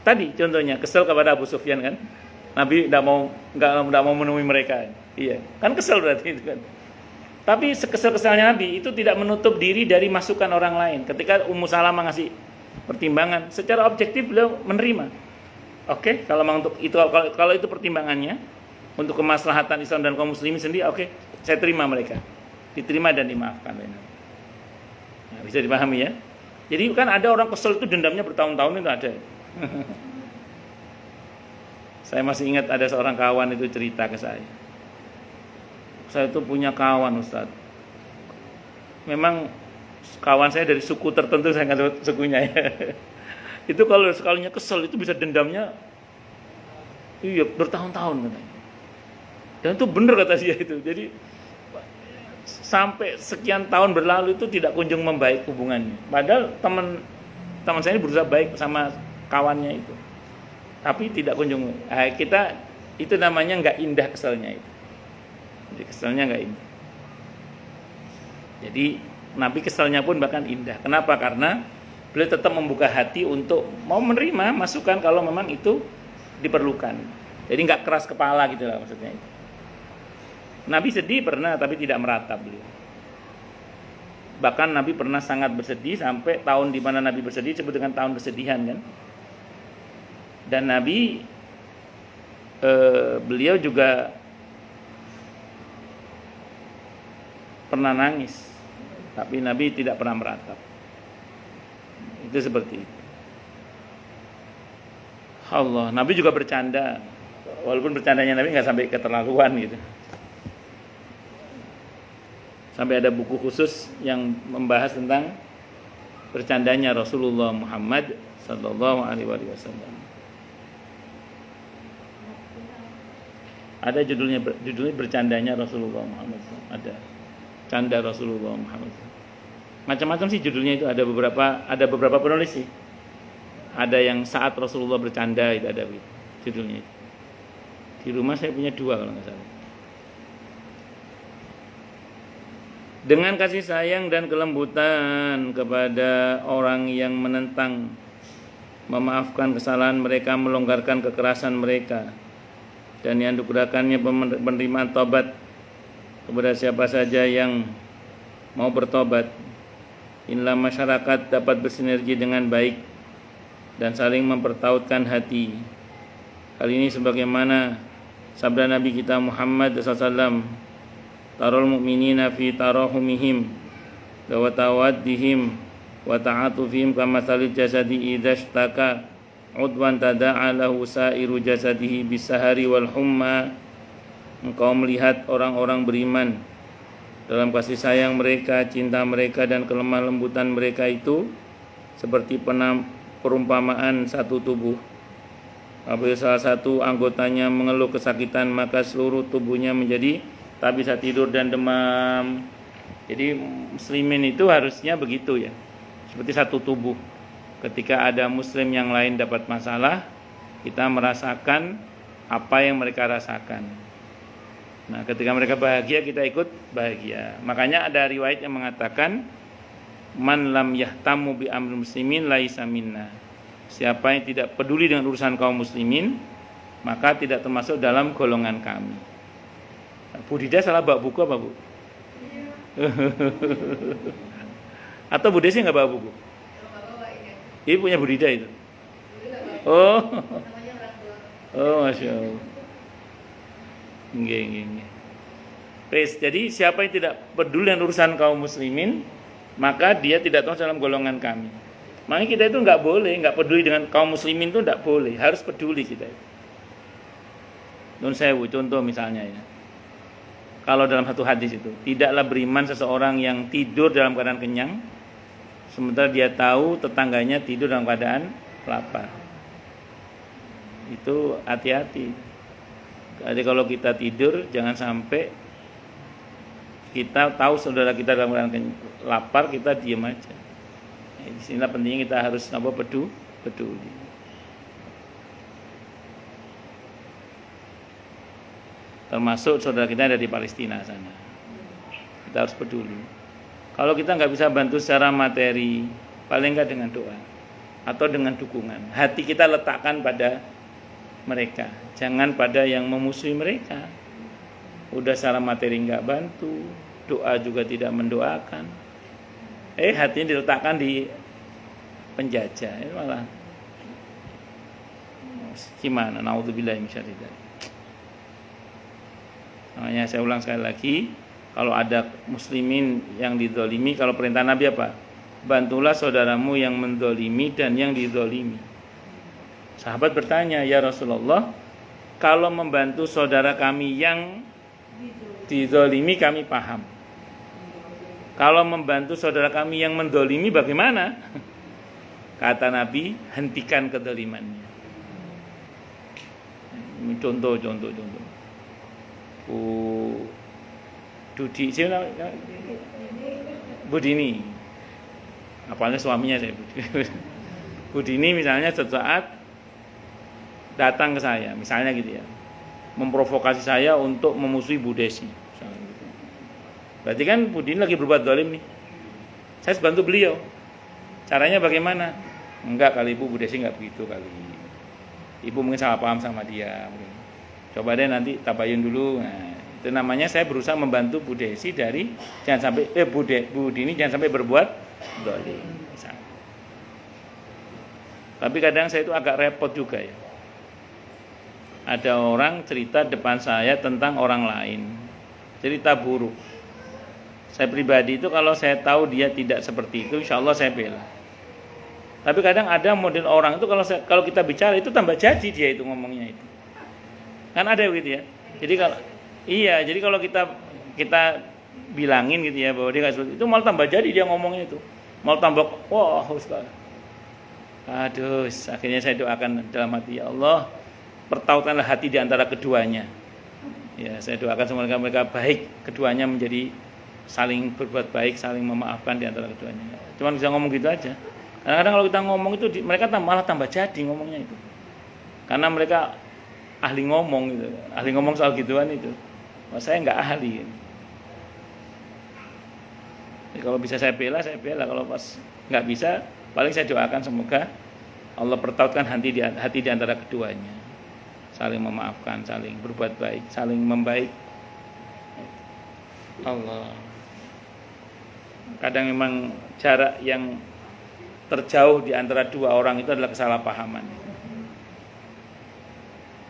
Tadi contohnya kesel kepada Abu Sufyan kan? Nabi nggak mau menemui mereka. Iya, kan kesel berarti itu kan. Tapi sekesel-keselnya Nabi itu tidak menutup diri dari masukan orang lain. Ketika Ummu Salamah ngasih pertimbangan, secara objektif beliau menerima. Oke, kalau untuk itu kalau itu pertimbangannya untuk kemaslahatan Islam dan kaum muslimin sendiri, oke, saya terima mereka. Diterima dan dimaafkan. Nah, bisa dipahami ya. Jadi kan ada orang kesel itu dendamnya bertahun-tahun itu ada. Saya masih ingat ada seorang kawan itu cerita ke saya. Saya itu punya kawan Ustadz. Memang kawan saya dari suku tertentu, saya nggak tahu sukunya ya. Itu kalau sekalinya kesel itu bisa dendamnya iya bertahun-tahun katanya. Dan itu benar kata dia itu. Jadi sampai sekian tahun berlalu itu tidak kunjung membaik hubungannya. Padahal teman saya ini berusaha baik sama kawannya itu. Tapi tidak kunjung. Kita itu namanya nggak indah keselnya itu. Jadi keselnya nggak indah. Jadi Nabi keselnya pun bahkan indah. Kenapa? Karena beliau tetap membuka hati untuk mau menerima masukan kalau memang itu diperlukan. Jadi nggak keras kepala gitu lah maksudnya itu. Nabi sedih pernah, tapi tidak meratap beliau. Bahkan Nabi pernah sangat bersedih sampai tahun di mana Nabi bersedih disebut dengan tahun kesedihan kan. Dan Nabi beliau juga pernah nangis, tapi Nabi tidak pernah meratap. Itu seperti itu. Allah, Nabi juga bercanda, walaupun bercandanya Nabi nggak sampai keterlaluan gitu. Sampai ada buku khusus yang membahas tentang bercandanya Rasulullah Muhammad sallallahu alaihi wasallam. Ada judulnya bercandanya Rasulullah Muhammad SAW. Ada canda Rasulullah Muhammad SAW. Macam-macam sih judulnya itu, ada beberapa penulis sih. Ada yang saat Rasulullah bercanda itu ada judulnya itu. Di rumah saya punya 2 kalau nggak salah. Dengan kasih sayang dan kelembutan kepada orang yang menentang, memaafkan kesalahan mereka, melonggarkan kekerasan mereka, dan yang digunakannya penerimaan tobat kepada siapa saja yang mau bertobat. Inilah masyarakat dapat bersinergi dengan baik dan saling mempertautkan hati. Hal ini sebagaimana sabda Nabi kita Muhammad SAW, tarul mu'minina fi tarahumihim wa tawaddihim wa ta'atufihim kamasalil jasadi idzashtaka udwan tada'a lahu sa'iru jasadihi bisahari wal humma. Engkau melihat orang-orang beriman dalam kasih sayang mereka, cinta mereka, dan kelemah lembutan mereka itu seperti perumpamaan satu tubuh. Apabila salah satu anggotanya mengeluh kesakitan, maka seluruh tubuhnya menjadi tak bisa tidur dan demam. Jadi muslimin itu harusnya begitu ya, seperti satu tubuh. Ketika ada muslim yang lain dapat masalah, kita merasakan apa yang mereka rasakan. Nah, ketika mereka bahagia, kita ikut bahagia. Makanya ada riwayat yang mengatakan, man lam yahtamu bi amril muslimin laisa minna. Siapa yang tidak peduli dengan urusan kaum muslimin, maka tidak termasuk dalam golongan kami. Bu Dida salah bawa buku apa Bu? Atau Bu Desi nggak bawa buku? Ibu punya Bu Dida itu. Oh, masya Allah. Nggih. Jadi siapa yang tidak peduli dengan urusan kaum muslimin, maka dia tidak termasuk dalam golongan kami. Makanya kita itu nggak boleh, nggak peduli dengan kaum muslimin itu nggak boleh, harus peduli kita. Nun sewu, contoh misalnya ya. Kalau dalam satu hadis itu, tidaklah beriman seseorang yang tidur dalam keadaan kenyang, sementara dia tahu tetangganya tidur dalam keadaan lapar. Itu hati-hati. Jadi kalau kita tidur, jangan sampai kita tahu saudara kita dalam keadaan lapar, kita diam aja. Di sini pentingnya kita harus peduli. Termasuk saudara kita yang ada di Palestina sana, kita harus peduli. Kalau kita nggak bisa bantu secara materi, paling nggak dengan doa atau dengan dukungan. Hati kita letakkan pada mereka, jangan pada yang memusuhi mereka. Udah secara materi nggak bantu, doa juga tidak mendoakan. Hatinya diletakkan di penjajah, ini malah gimana? Naudzubillah min syarri dzalik. Makanya saya ulang sekali lagi, kalau ada muslimin yang dizalimi, kalau perintah Nabi apa? Bantulah saudaramu yang menzalimi dan yang dizalimi. Sahabat bertanya, ya Rasulullah, kalau membantu saudara kami yang dizalimi kami paham. Kalau membantu saudara kami yang menzalimi bagaimana? Kata Nabi, hentikan kezalimannya. Ini contoh. Budini, apalagi suaminya saya Budini misalnya sesaat datang ke saya, misalnya gitu ya, memprovokasi saya untuk memusuhi Bu Desi. Berarti kan Budini lagi berbuat zalim nih. Saya harus bantu beliau. Caranya bagaimana? Enggak kali Bu Desi enggak begitu kali. Ibu mungkin salah paham sama dia. Coba deh nanti tabayun dulu. Nah, itu namanya saya berusaha membantu Bu Desi dari jangan sampai Bu Dini jangan sampai berbuat zalim. Tapi kadang saya itu agak repot juga ya. Ada orang cerita depan saya tentang orang lain, cerita buruk. Saya pribadi itu kalau saya tahu dia tidak seperti itu, insya Allah saya bela. Tapi kadang ada model orang itu kalau kita bicara itu tambah jadi dia itu ngomongnya itu. Kan ada gitu ya. Jadi kalau kita bilangin gitu ya bahwa dia nggak seperti itu, malah tambah jadi dia ngomongnya itu. Malah tambah Ustaz. Aduh, akhirnya saya doakan dalam hati, ya Allah, pertautanlah hati di antara keduanya. Ya, saya doakan semoga mereka baik, keduanya menjadi saling berbuat baik, saling memaafkan di antara keduanya. Cuman bisa ngomong gitu aja. Kadang-kadang kalau kita ngomong itu mereka malah tambah jadi ngomongnya itu. Karena mereka ahli ngomong soal gituan itu. Saya nggak ahli. Jadi kalau bisa saya bela. Kalau pas nggak bisa, paling saya doakan semoga Allah pertautkan hati di antara keduanya, saling memaafkan, saling berbuat baik, saling membaik. Allah. Kadang memang jarak yang terjauh di antara dua orang itu adalah kesalahpahaman.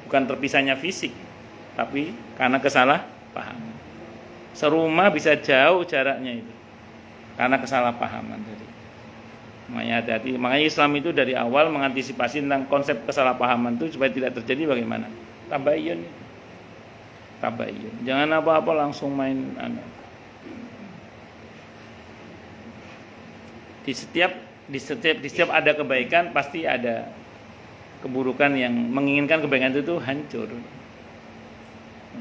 Bukan terpisahnya fisik, tapi karena kesalahpahaman. Serumah bisa jauh jaraknya itu karena kesalahpahaman tadi. Makanya hati-hati. Makanya Islam itu dari awal mengantisipasi tentang konsep kesalahpahaman itu supaya tidak terjadi bagaimana? Tabayyun. Jangan apa-apa langsung main Di setiap ada kebaikan pasti ada keburukan yang menginginkan kebaikan itu hancur.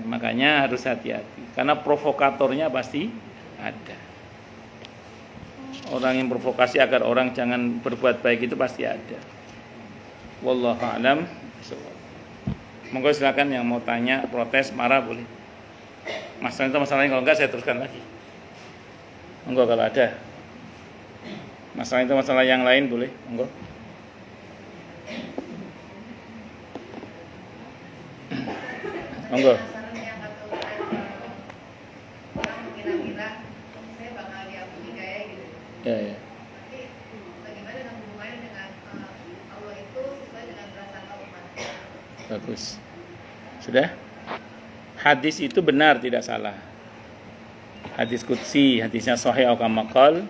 Makanya harus hati-hati karena provokatornya pasti ada. Orang yang provokasi agar orang jangan berbuat baik itu pasti ada. Wallahu a'lam. Monggo silakan yang mau tanya, protes, marah boleh. Masalahnya kalau enggak saya teruskan lagi. Monggo kalau ada. Masalah yang lain boleh, monggo. Monggo. Ya. Bagaimana dengan hubungannya dengan Allah itu sesuai dengan perasaan umat? Bagus. Sudah? Hadis itu benar, tidak salah. Hadis qudsi, hadisnya sahih atau kama qala,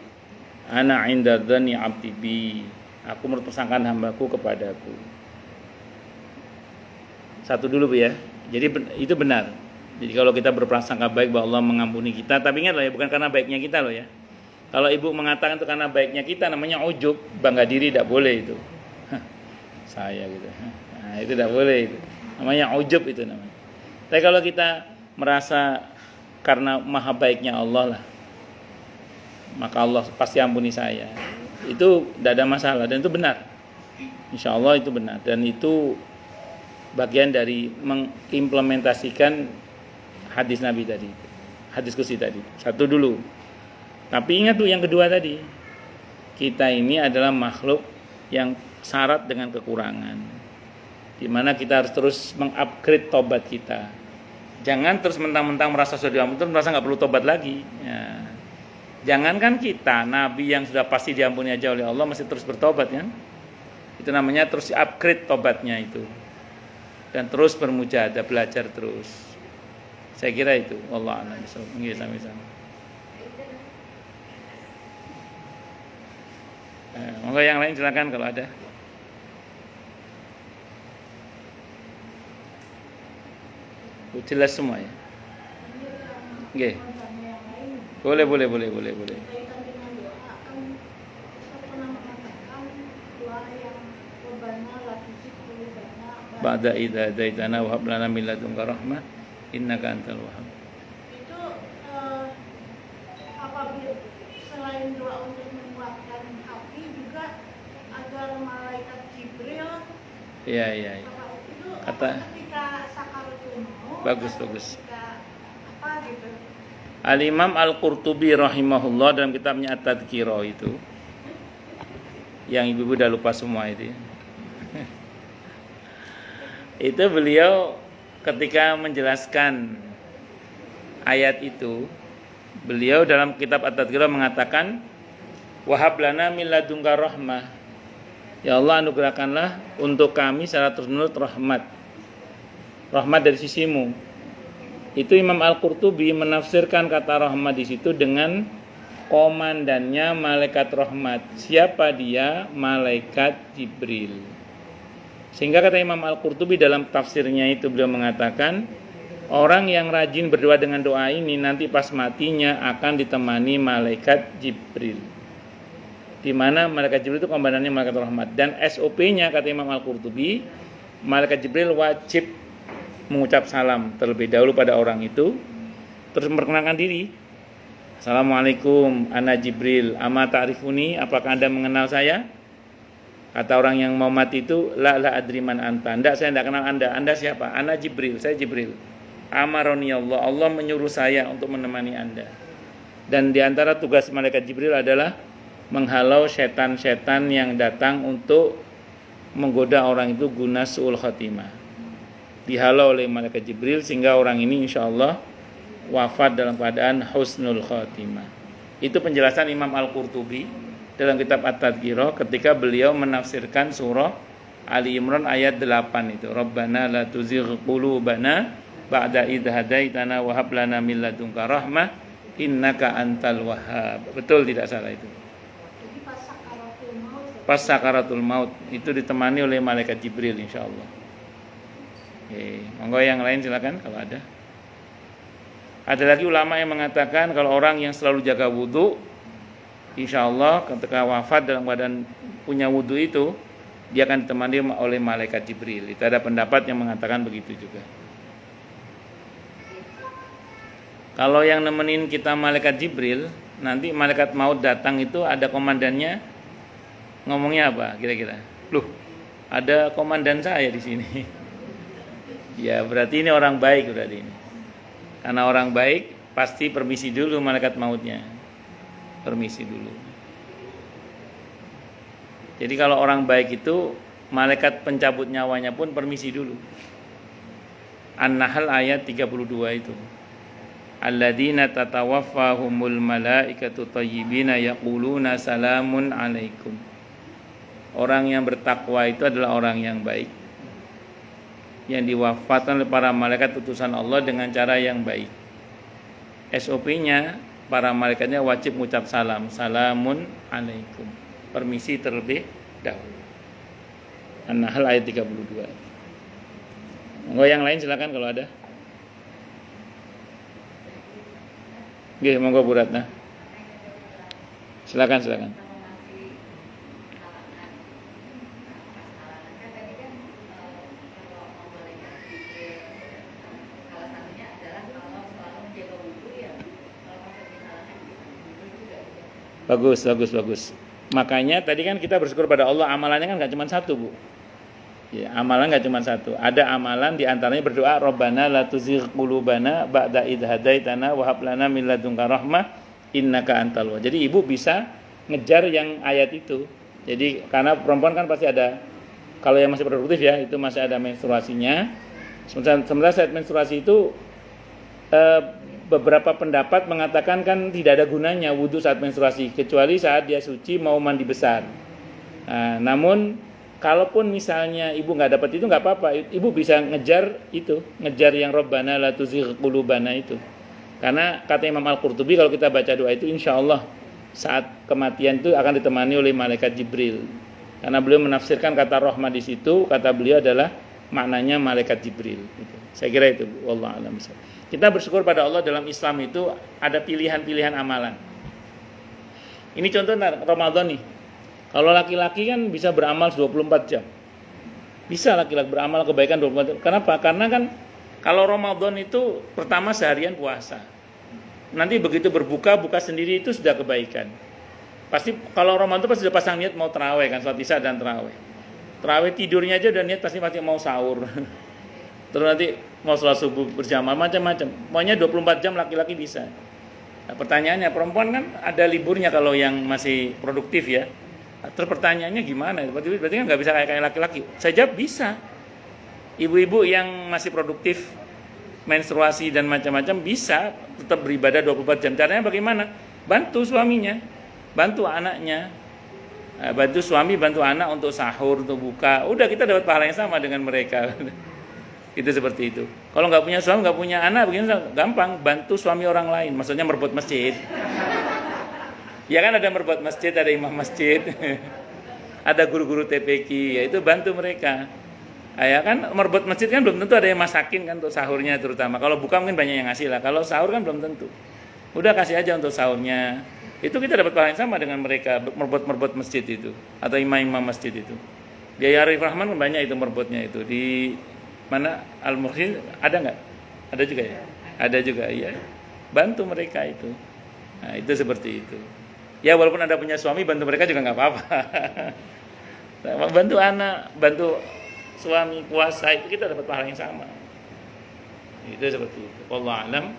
ana 'inda dzanni 'abdi bi. Aku mempersangkakan hambaku kepadaku. Satu dulu Bu ya. Jadi itu benar. Jadi kalau kita berprasangka baik bahwa Allah mengampuni kita, tapi ingatlah ya, bukan karena baiknya kita loh ya. Kalau ibu mengatakan itu karena baiknya kita, namanya ujub, bangga diri, tidak boleh itu. Saya gitu. Nah, itu tidak boleh itu. Namanya ujub itu namanya. Tapi kalau kita merasa karena maha baiknya Allah lah, maka Allah pasti ampuni saya. Itu tidak ada masalah dan itu benar. Insya Allah itu benar dan itu bagian dari mengimplementasikan hadis Nabi tadi, hadis kursi tadi. Satu dulu. Tapi ingat tuh yang kedua tadi, kita ini adalah makhluk yang syarat dengan kekurangan, di mana kita harus terus mengupgrade tobat kita. Jangan terus mentang-mentang merasa sudah diampuni, terus merasa nggak perlu tobat lagi. Ya. Jangankan kita, Nabi yang sudah pasti diampuni aja oleh Allah masih terus bertobat kan? Itu namanya terus upgrade tobatnya itu. Dan terus bermujahadah, belajar terus. Saya kira itu. Wallahu a'lam bishawab. Nggih sami-sami. Monggo yang lain silakan kalau ada. Jelas semua ya. Nggih. Boleh. Ba'da idza hadaitana wa hab lana min ladunka rahmah innaka antal wahhab. Itu apabila selain doa untuk menguatkan hati juga agar malaikat Jibril Iya. itu Kata ketika sakaratul maut bagus. ketika apa gitu. Al-Imam Al-Qurtubi rahimahullah dalam kitabnya At-Tadhkirah itu, yang ibu-ibu udah lupa semua itu ya. Itu beliau ketika menjelaskan ayat itu, beliau dalam kitab At-Tadhkirah mengatakan, wahab lana min ladunka rahmah. Ya Allah, anugerahkanlah untuk kami secara terus-menerus rahmat dari sisimu. Itu Imam Al-Qurtubi menafsirkan kata rahmat di situ dengan komandannya malaikat rahmat. Siapa dia? Malaikat Jibril. Sehingga kata Imam Al-Qurtubi dalam tafsirnya itu beliau mengatakan, orang yang rajin berdoa dengan doa ini nanti pas matinya akan ditemani malaikat Jibril. Di mana malaikat Jibril itu komandannya malaikat rahmat, dan SOP-nya kata Imam Al-Qurtubi, malaikat Jibril wajib mengucap salam terlebih dahulu pada orang itu, terus memperkenalkan diri. Assalamualaikum, ana Jibril, ama ta'rifuni, apakah Anda mengenal saya? Kata orang yang mau mati itu, la adriman anta. Saya tidak kenal Anda siapa? Ana Jibril, saya Jibril. Amaroni Allah menyuruh saya untuk menemani Anda. Dan di antara tugas malaikat Jibril adalah menghalau setan-setan yang datang untuk menggoda orang itu guna su'ul khatimah. Dihalau oleh malaikat Jibril sehingga orang ini insyaallah wafat dalam keadaan husnul khatimah. Itu penjelasan Imam Al-Qurtubi dalam kitab At-Tadhkirah ketika beliau menafsirkan surah Ali Imran ayat 8 itu. Rabbana la tuzigh qulubana ba'da idh hadaitana wa hab lana min ladunka rahmah innaka antal wahhab. Betul tidak salah itu. Jadi Pas sakaratul maut itu ditemani oleh malaikat Jibril insyaallah. Monggo yang lain silakan kalau ada. Ada lagi ulama yang mengatakan kalau orang yang selalu jaga wudu, insyaallah ketika wafat dalam keadaan punya wudu itu, dia akan ditemani oleh malaikat Jibril. Itu ada pendapat yang mengatakan begitu juga. Kalau yang nemenin kita malaikat Jibril, nanti malaikat maut datang itu ada komandannya, ngomongnya apa kira-kira? Loh, ada komandan saya di sini. Ya berarti ini orang baik berarti ini. Karena orang baik pasti permisi dulu malaikat mautnya. Permisi dulu. Jadi kalau orang baik itu malaikat pencabut nyawanya pun permisi dulu. An-Nahl ayat 32 itu. Alladzina tatawaffahumul malaikatu thayyibina yaquluna salamun alaikum. Orang yang bertakwa itu adalah orang yang baik, yang diwafatkan oleh para malaikat utusan Allah dengan cara yang baik. SOP-nya para malaikatnya wajib mengucap salam, salamun alaikum, permisi terlebih dahulu. An-Nahl ayat 32. Monggo yang lain silakan kalau ada. Nggih, monggo Bu Ratna. Silakan. Bagus. Makanya tadi kan kita bersyukur pada Allah, amalannya kan nggak cuma satu, Bu. Ya, amalan nggak cuma satu. Ada amalan di antaranya berdoa, Rabbana la tuzigh qulubana ba'da idh hadaitana wa hab lana min ladunka rahmah innaka antal wahhab. Jadi ibu bisa ngejar yang ayat itu. Jadi karena perempuan kan pasti ada, kalau yang masih produktif ya, itu masih ada menstruasinya. Sementara saat menstruasi itu beberapa pendapat mengatakan kan tidak ada gunanya wudhu saat menstruasi kecuali saat dia suci mau mandi besar. Nah, namun kalaupun misalnya ibu nggak dapat itu nggak apa-apa, ibu bisa ngejar yang Rabbana la tuzigh qulubana itu. Karena kata Imam Al-Qurtubi kalau kita baca doa itu insya Allah saat kematian itu akan ditemani oleh malaikat Jibril. Karena beliau menafsirkan kata rahmah di situ, kata beliau adalah maknanya malaikat Jibril. Gitu. Saya kira itu, wallahu a'lam. Kita bersyukur pada Allah dalam Islam itu ada pilihan-pilihan amalan. Ini contoh Ramadan nih. Kalau laki-laki kan bisa beramal 24 jam. Bisa laki-laki beramal kebaikan 24 jam. Kenapa? Karena kan kalau Ramadan itu pertama seharian puasa. Nanti begitu buka sendiri itu sudah kebaikan. Pasti kalau Ramadan itu pasti sudah pasang niat mau tarawih kan, salat Isya dan tarawih. Tarawih tidurnya aja udah niat pasti mau sahur. Terus nanti mau sholat subuh berjamaah macam-macam. Pokoknya 24 jam laki-laki bisa. Nah, pertanyaannya perempuan kan ada liburnya kalau yang masih produktif ya. Terus pertanyaannya gimana? Berarti kan nggak bisa kayak laki-laki. Saya jawab bisa. Ibu-ibu yang masih produktif menstruasi dan macam-macam bisa tetap beribadah 24 jam. Caranya bagaimana? Bantu suaminya, bantu anaknya. Bantu suami, bantu anak untuk sahur, untuk buka. Udah kita dapat pahala yang sama dengan mereka. Itu seperti itu. Kalau nggak punya suami, nggak punya anak, begini gampang, bantu suami orang lain. Maksudnya merebut masjid. Ya kan ada merebut masjid, ada imam masjid, ada guru-guru TPQ, ya itu bantu mereka. Ya kan merebut masjid kan belum tentu ada yang masakin kan untuk sahurnya terutama. Kalau buka mungkin banyak yang ngasih lah. Kalau sahur kan belum tentu. Udah kasih aja untuk sahurnya. Itu kita dapat pahala yang sama dengan mereka merebut masjid itu atau imam-imam masjid itu. Di Arif Rahman banyak itu merebutnya itu di mana Al-Mursyid ada nggak? Ada juga ya? Ada juga ya. Bantu mereka itu. Nah, itu seperti itu. Ya walaupun Anda punya suami, bantu mereka juga nggak apa-apa. Bantu anak, bantu suami puasa itu kita dapat pahala yang sama. Itu seperti itu. Wallahu a'lam.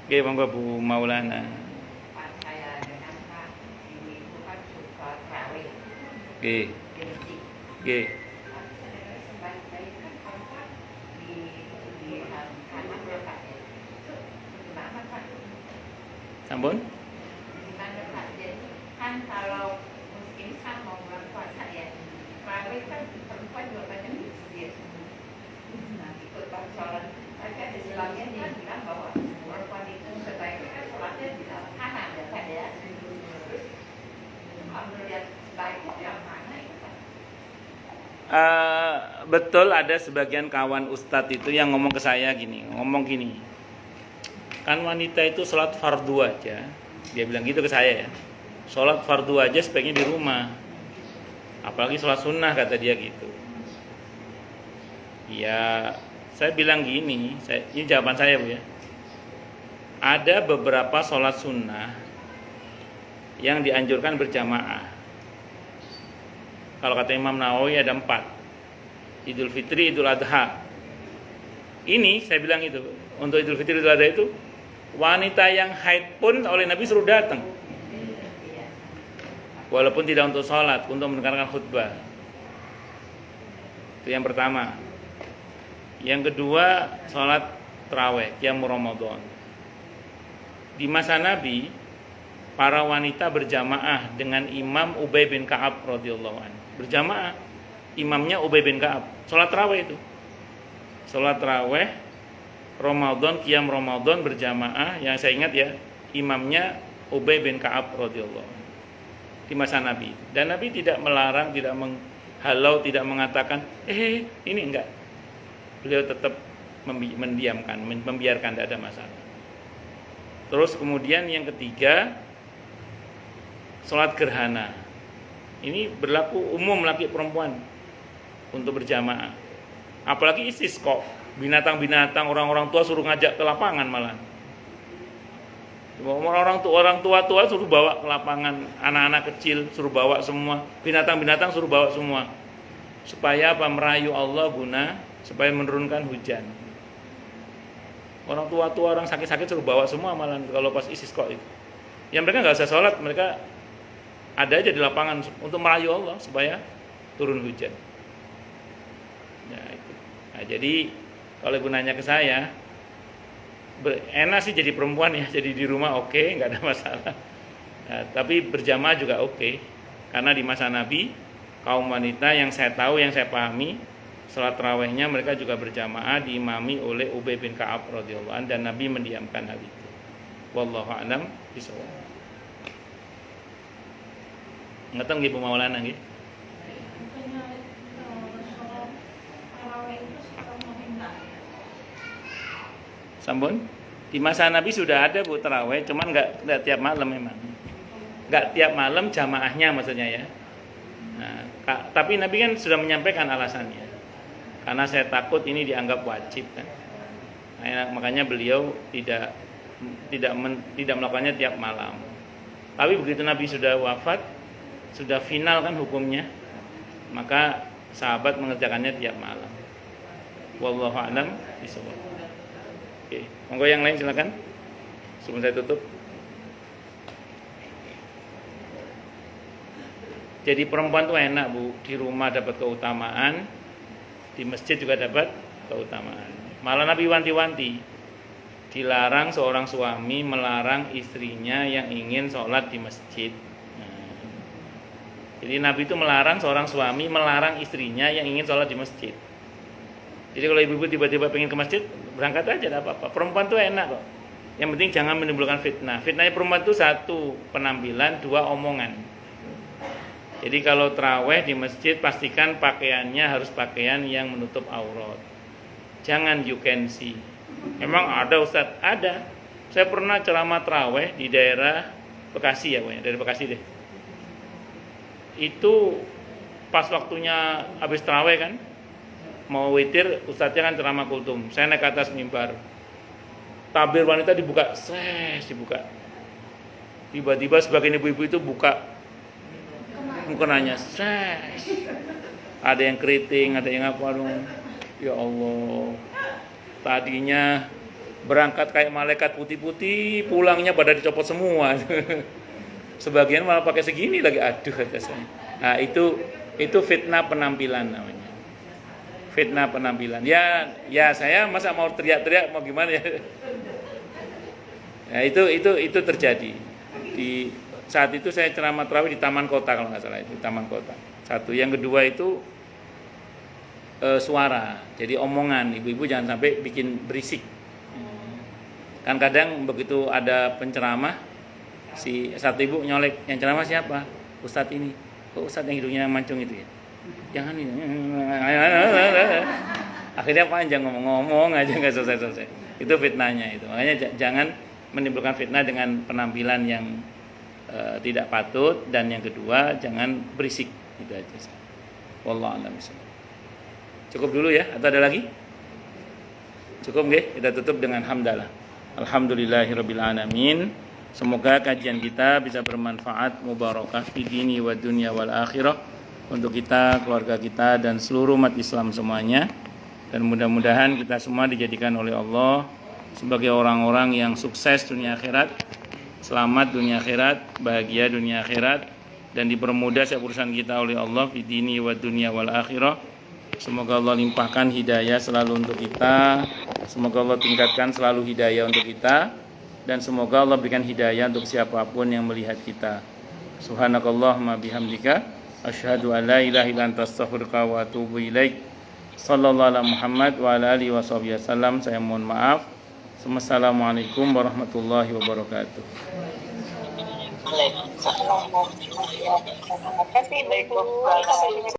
Oke, monggo Bu Maulana. Saya dengan Pak Ibu kan suka tarawih. Oke. Oke. Sampun? Gimana Pak? Jadi kan kalau muslim kan mau bulan puasa ya, tarawih kan perempuan juga pada masjid. Nah, ikut sholat. Tapi ada Islamnya dia bilang bahwa perempuan itu sebaiknya kan sholatnya di dalam kanan ya kan ya. Terus kalau melihat sebaiknya yang mana itu kan? Betul ada sebagian kawan ustadz itu yang ngomong ke saya ngomong gini. Kan wanita itu sholat fardu aja. Dia bilang gitu ke saya ya. Sholat fardu aja sebaiknya di rumah. Apalagi sholat sunnah kata dia gitu. Ya, saya bilang gini. Ini jawaban saya Bu ya. Ada beberapa sholat sunnah yang dianjurkan berjamaah. Kalau kata Imam Nawawi ada 4. Idul Fitri, Idul Adha. Ini saya bilang itu. Untuk Idul Fitri, Idul Adha itu wanita yang haid pun oleh Nabi suruh datang. Walaupun tidak untuk sholat, untuk mendengarkan khutbah. Itu yang pertama. Yang kedua, sholat tarawih, qiyamul Ramadan. Di masa Nabi, para wanita berjamaah dengan Imam Ubay bin Ka'ab radhiyallahu anhu. Berjamaah, imamnya Ubay bin Ka'ab. Sholat tarawih itu. Sholat tarawih Ramadan, qiyam Ramadan berjamaah, yang saya ingat ya, imamnya Ubay bin Ka'ab radhiyallahu anhu di masa Nabi. Dan Nabi tidak melarang, tidak halau, tidak mengatakan ini enggak. Beliau tetap mendiamkan, membiarkan, tidak ada masalah. Terus kemudian yang ketiga, sholat gerhana. Ini berlaku umum laki perempuan untuk berjamaah. Apalagi istisqa, binatang-binatang, orang-orang tua suruh ngajak ke lapangan malah. Orang tua suruh bawa ke lapangan, anak-anak kecil suruh bawa semua, binatang-binatang suruh bawa semua. Supaya apa? Merayu Allah supaya menurunkan hujan. Orang tua orang sakit-sakit suruh bawa semua malah kalau pas istisqa itu. Yang mereka nggak usah sholat, mereka ada aja di lapangan untuk merayu Allah supaya turun hujan. Ya, itu. Nah, jadi kalau ibu nanya ke saya, enak sih jadi perempuan ya, jadi di rumah oke, nggak ada masalah. Nah, tapi berjamaah juga oke, karena di masa Nabi kaum wanita yang saya tahu, yang saya pahami, salat tarawihnya mereka juga berjamaah diimami oleh Ubay bin Ka'ab radhiyallahu anhu, dan Nabi mendiamkan hal itu. Wallahu a'lam bishawab. Ngeten nggih Bu Maulana nggih. Sampun? Di masa Nabi sudah ada Bu tarawih, cuman enggak tiap malam memang. Enggak tiap malam jamaahnya maksudnya ya. Nah, tapi Nabi kan sudah menyampaikan alasannya. Karena saya takut ini dianggap wajib kan. Nah, makanya beliau tidak melakukannya tiap malam. Tapi begitu Nabi sudah wafat, sudah final kan hukumnya, maka sahabat mengerjakannya tiap malam. Wallahu a'lam bishawab. Oke, monggo yang lain silakan. Sebelum saya tutup. Jadi perempuan tuh enak Bu, di rumah dapat keutamaan, di masjid juga dapat keutamaan. Malah Nabi wanti-wanti, dilarang seorang suami melarang istrinya yang ingin sholat di masjid. Nah, jadi Nabi itu melarang seorang suami melarang istrinya yang ingin sholat di masjid. Jadi kalau ibu-ibu tiba-tiba pengen ke masjid, berangkat aja, tidak apa-apa. Perempuan tuh enak kok. Yang penting jangan menimbulkan fitnah. Fitnahnya perempuan itu satu, penampilan, dua, omongan. Jadi kalau tarawih di masjid, pastikan pakaiannya harus pakaian yang menutup aurat. Jangan you can see. Emang ada Ustadz? Ada. Saya pernah ceramah tarawih di daerah Bekasi ya, dari Bekasi deh. Itu pas waktunya habis tarawih kan, mau witir, ustadznya kan ceramah kultum. Saya naik ke atas mimbar. Tabir wanita dibuka, dibuka. Tiba-tiba sebagian ibu-ibu itu buka mukenanya, ada yang keriting, ada yang apa dong. Ya Allah. Tadinya berangkat kayak malaikat putih-putih, pulangnya pada dicopot semua. Sebagian malah pakai segini lagi, aduh kata saya. Nah, itu fitnah penampilan namanya. Fitnah penampilan. Ya saya masa mau teriak-teriak mau gimana ya? Ya itu terjadi. Di saat itu saya ceramah tarawih di Taman Kota kalau nggak salah, itu Taman Kota. Satu, yang kedua itu suara. Jadi omongan, ibu-ibu jangan sampai bikin berisik. Kan kadang begitu ada penceramah, si satu ibu nyolek, yang ceramah siapa? Ustadz ini. Kok ustadz yang hidungnya mancung itu ya? Jangan ini. Akhirnya panjang ngomong aja nggak selesai. Itu fitnahnya itu. Makanya jangan menimbulkan fitnah dengan penampilan yang tidak patut, dan yang kedua jangan berisik. Itu aja. Wallahu a'lam bishawab. Cukup dulu ya, atau ada lagi? Cukup nggih? Kita tutup dengan hamdalah. Alhamdulillahirabbil alamin. Semoga kajian kita bisa bermanfaat, mubarakah fi dini wa dunya wal akhirah, untuk kita, keluarga kita, dan seluruh umat Islam semuanya. Dan mudah-mudahan kita semua dijadikan oleh Allah sebagai orang-orang yang sukses dunia akhirat, selamat dunia akhirat, bahagia dunia akhirat, dan dipermudah setiap urusan kita oleh Allah fi dini wa dunya wal akhirah. Semoga Allah limpahkan hidayah selalu untuk kita. Semoga Allah tingkatkan selalu hidayah untuk kita, dan semoga Allah berikan hidayah untuk siapapun yang melihat kita. Subhanakallahumma bihamdika asyhadu an la ilaha illa anta astaghfiruka wa atubu ilaik. Sallallahu alaihi Muhammad wa ala alihi wasallam. Saya mohon maaf. Assalamualaikum warahmatullahi wabarakatuh. Waalaikumsalam warahmatullahi wabarakatuh. Terima kasih Bu.